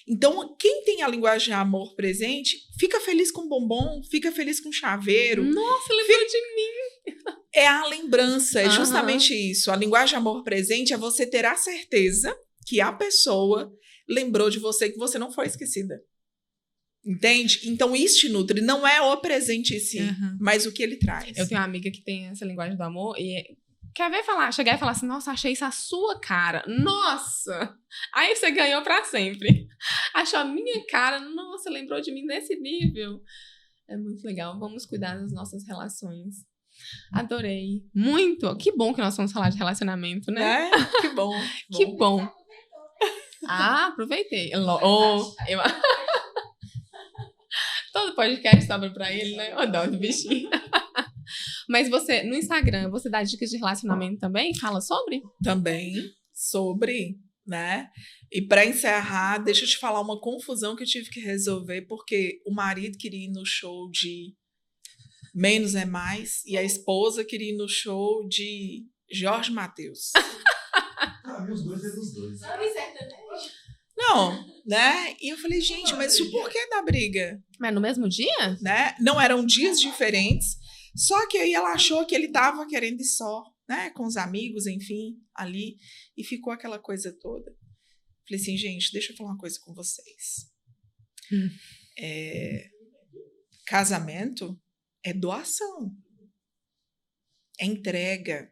Então, quem tem a linguagem de amor presente, fica feliz com bombom, fica feliz com chaveiro. Nossa, lembrou de mim! É a lembrança, é justamente isso. A linguagem de amor presente é você ter a certeza que a pessoa lembrou de você, que você não foi esquecida. Entende? Então, isso te nutre. Não é o presente em si, mas o que ele traz. Eu tenho uma amiga que tem essa linguagem do amor e... quer ver chegar e falar assim, nossa, achei isso a sua cara. Nossa! Aí você ganhou pra sempre. Achou a minha cara, nossa, lembrou de mim nesse nível. É muito legal. Vamos cuidar das nossas relações. Adorei. Muito. Que bom que nós vamos falar de relacionamento, né? Que bom. Que bom. Aproveitei. Todo podcast sobra pra ele, né? O dó do bichinho. Mas você, no Instagram, você dá dicas de relacionamento também? Fala sobre? Também sobre, né? E para encerrar, deixa eu te falar uma confusão que eu tive que resolver, porque o marido queria ir no show de Menos é Mais e a esposa queria ir no show de Jorge Mateus. Os dois é dos dois. Não, né? E eu falei, gente, mas o porquê da briga? Mas no mesmo dia? Né? Não eram dias diferentes. Só que aí ela achou que ele estava querendo ir só, né? Com os amigos, enfim, ali. E ficou aquela coisa toda. Falei assim, gente, deixa eu falar uma coisa com vocês. Casamento é doação. É entrega.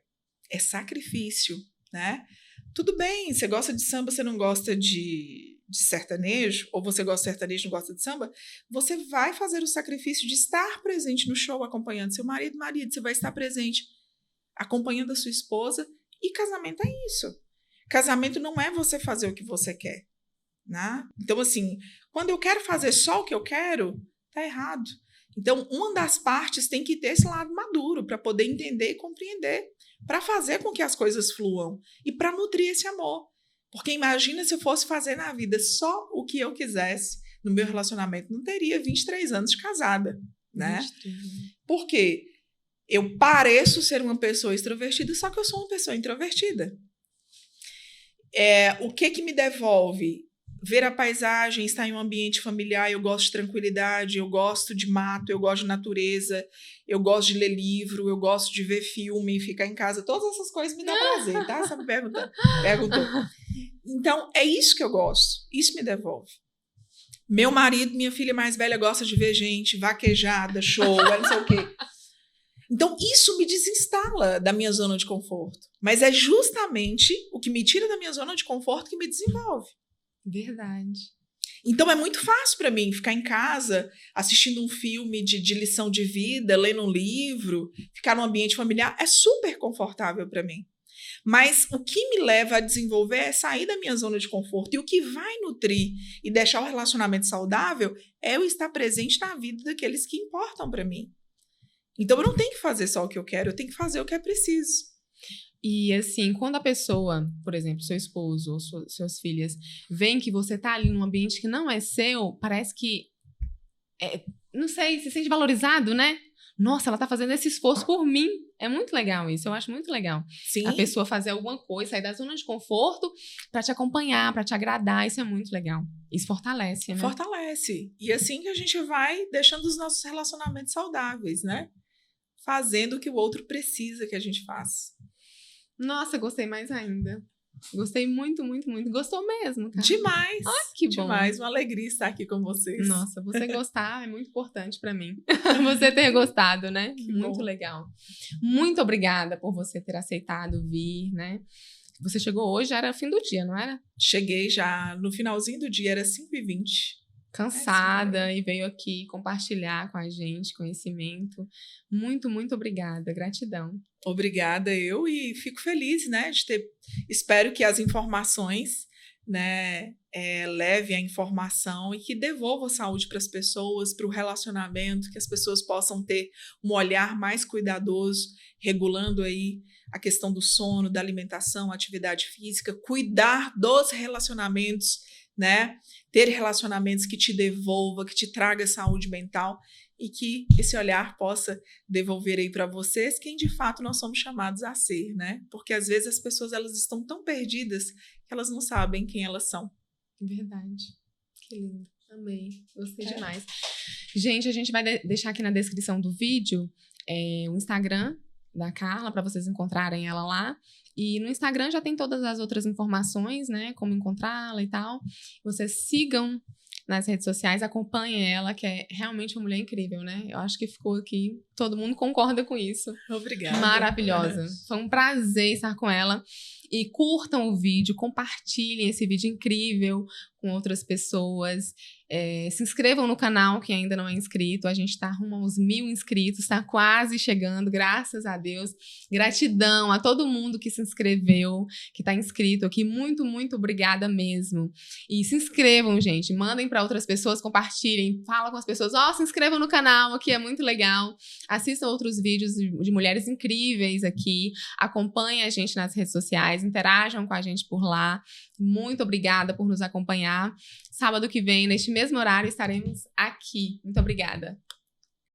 É sacrifício, né? Tudo bem, você gosta de samba, você não gosta de sertanejo, ou você gosta de sertanejo e não gosta de samba, você vai fazer o sacrifício de estar presente no show, acompanhando seu marido, você vai estar presente acompanhando a sua esposa, e casamento é isso. Casamento não é você fazer o que você quer, né? Então, assim, quando eu quero fazer só o que eu quero, tá errado. Então, uma das partes tem que ter esse lado maduro para poder entender e compreender, para fazer com que as coisas fluam e para nutrir esse amor. Porque imagina se eu fosse fazer na vida só o que eu quisesse no meu relacionamento. Não teria 23 anos de casada, né? 23. Por quê? Eu pareço ser uma pessoa extrovertida, só que eu sou uma pessoa introvertida. O que me devolve? Ver a paisagem, estar em um ambiente familiar, eu gosto de tranquilidade, eu gosto de mato, eu gosto de natureza, eu gosto de ler livro, eu gosto de ver filme, ficar em casa, todas essas coisas me dão prazer, tá? Você me perguntou. Então, é isso que eu gosto, isso me devolve. Meu marido, minha filha mais velha, gosta de ver gente, vaquejada, show, não sei o quê. Então, isso me desinstala da minha zona de conforto. Mas é justamente o que me tira da minha zona de conforto que me desenvolve. Verdade. Então, é muito fácil para mim ficar em casa, assistindo um filme de lição de vida, lendo um livro, ficar num ambiente familiar. É super confortável para mim. Mas o que me leva a desenvolver é sair da minha zona de conforto. E o que vai nutrir e deixar o relacionamento saudável é eu estar presente na vida daqueles que importam para mim. Então, eu não tenho que fazer só o que eu quero, eu tenho que fazer o que é preciso. E assim, quando a pessoa, por exemplo, seu esposo ou suas filhas, veem que você tá ali num ambiente que não é seu, parece que, não sei, se sente valorizado, né? Nossa, ela tá fazendo esse esforço por mim. É muito legal isso, eu acho muito legal. Sim. A pessoa fazer alguma coisa, sair da zona de conforto pra te acompanhar, pra te agradar, isso é muito legal. Isso fortalece, né? Fortalece. E assim que a gente vai deixando os nossos relacionamentos saudáveis, né? Fazendo o que o outro precisa que a gente faça. Nossa, gostei mais ainda. Gostei muito, muito, muito. Gostou mesmo, cara. Demais. Que bom. Demais. Uma alegria estar aqui com vocês. Nossa, você gostar é muito importante pra mim. Você ter gostado, né? Que muito bom. legal. Muito obrigada por você ter aceitado vir, né? Você chegou hoje, já era fim do dia, não era? Cheguei já no finalzinho do dia, era 5h20. Cansada e veio aqui compartilhar com a gente conhecimento. Muito, muito obrigada. Gratidão. Obrigada, e fico feliz, né, de ter. Espero que as informações, né, levem a informação e que devolvam saúde para as pessoas, para o relacionamento, que as pessoas possam ter um olhar mais cuidadoso, regulando aí a questão do sono, da alimentação, atividade física, cuidar dos relacionamentos, né, ter relacionamentos que te devolva, que te traga saúde mental. E que esse olhar possa devolver aí para vocês quem de fato nós somos chamados a ser, né? Porque às vezes as pessoas elas estão tão perdidas que elas não sabem quem elas são. Verdade. Que lindo. Amei. Gostei demais. Gente, a gente vai deixar aqui na descrição do vídeo o Instagram da Carla para vocês encontrarem ela lá. E no Instagram já tem todas as outras informações, né? Como encontrá-la e tal. Vocês sigam nas redes sociais, acompanhem ela, que é realmente uma mulher incrível, né? Eu acho que ficou aqui, todo mundo concorda com isso. Obrigada. Maravilhosa. Foi um prazer estar com ela. E curtam o vídeo, compartilhem esse vídeo incrível com outras pessoas. Se inscrevam no canal, que ainda não é inscrito. A gente tá rumo aos 1000 inscritos, tá quase chegando, graças a Deus. Gratidão a todo mundo que se inscreveu, que tá inscrito aqui. Muito, muito obrigada mesmo. E se inscrevam, gente. Mandem para outras pessoas, compartilhem. Fala com as pessoas. Se inscrevam no canal, aqui é muito legal. Assistam outros vídeos de mulheres incríveis aqui. Acompanhem a gente nas redes sociais. Interajam com a gente por lá. Muito obrigada por nos acompanhar. Sábado que vem, neste mesmo horário, estaremos aqui. Muito obrigada.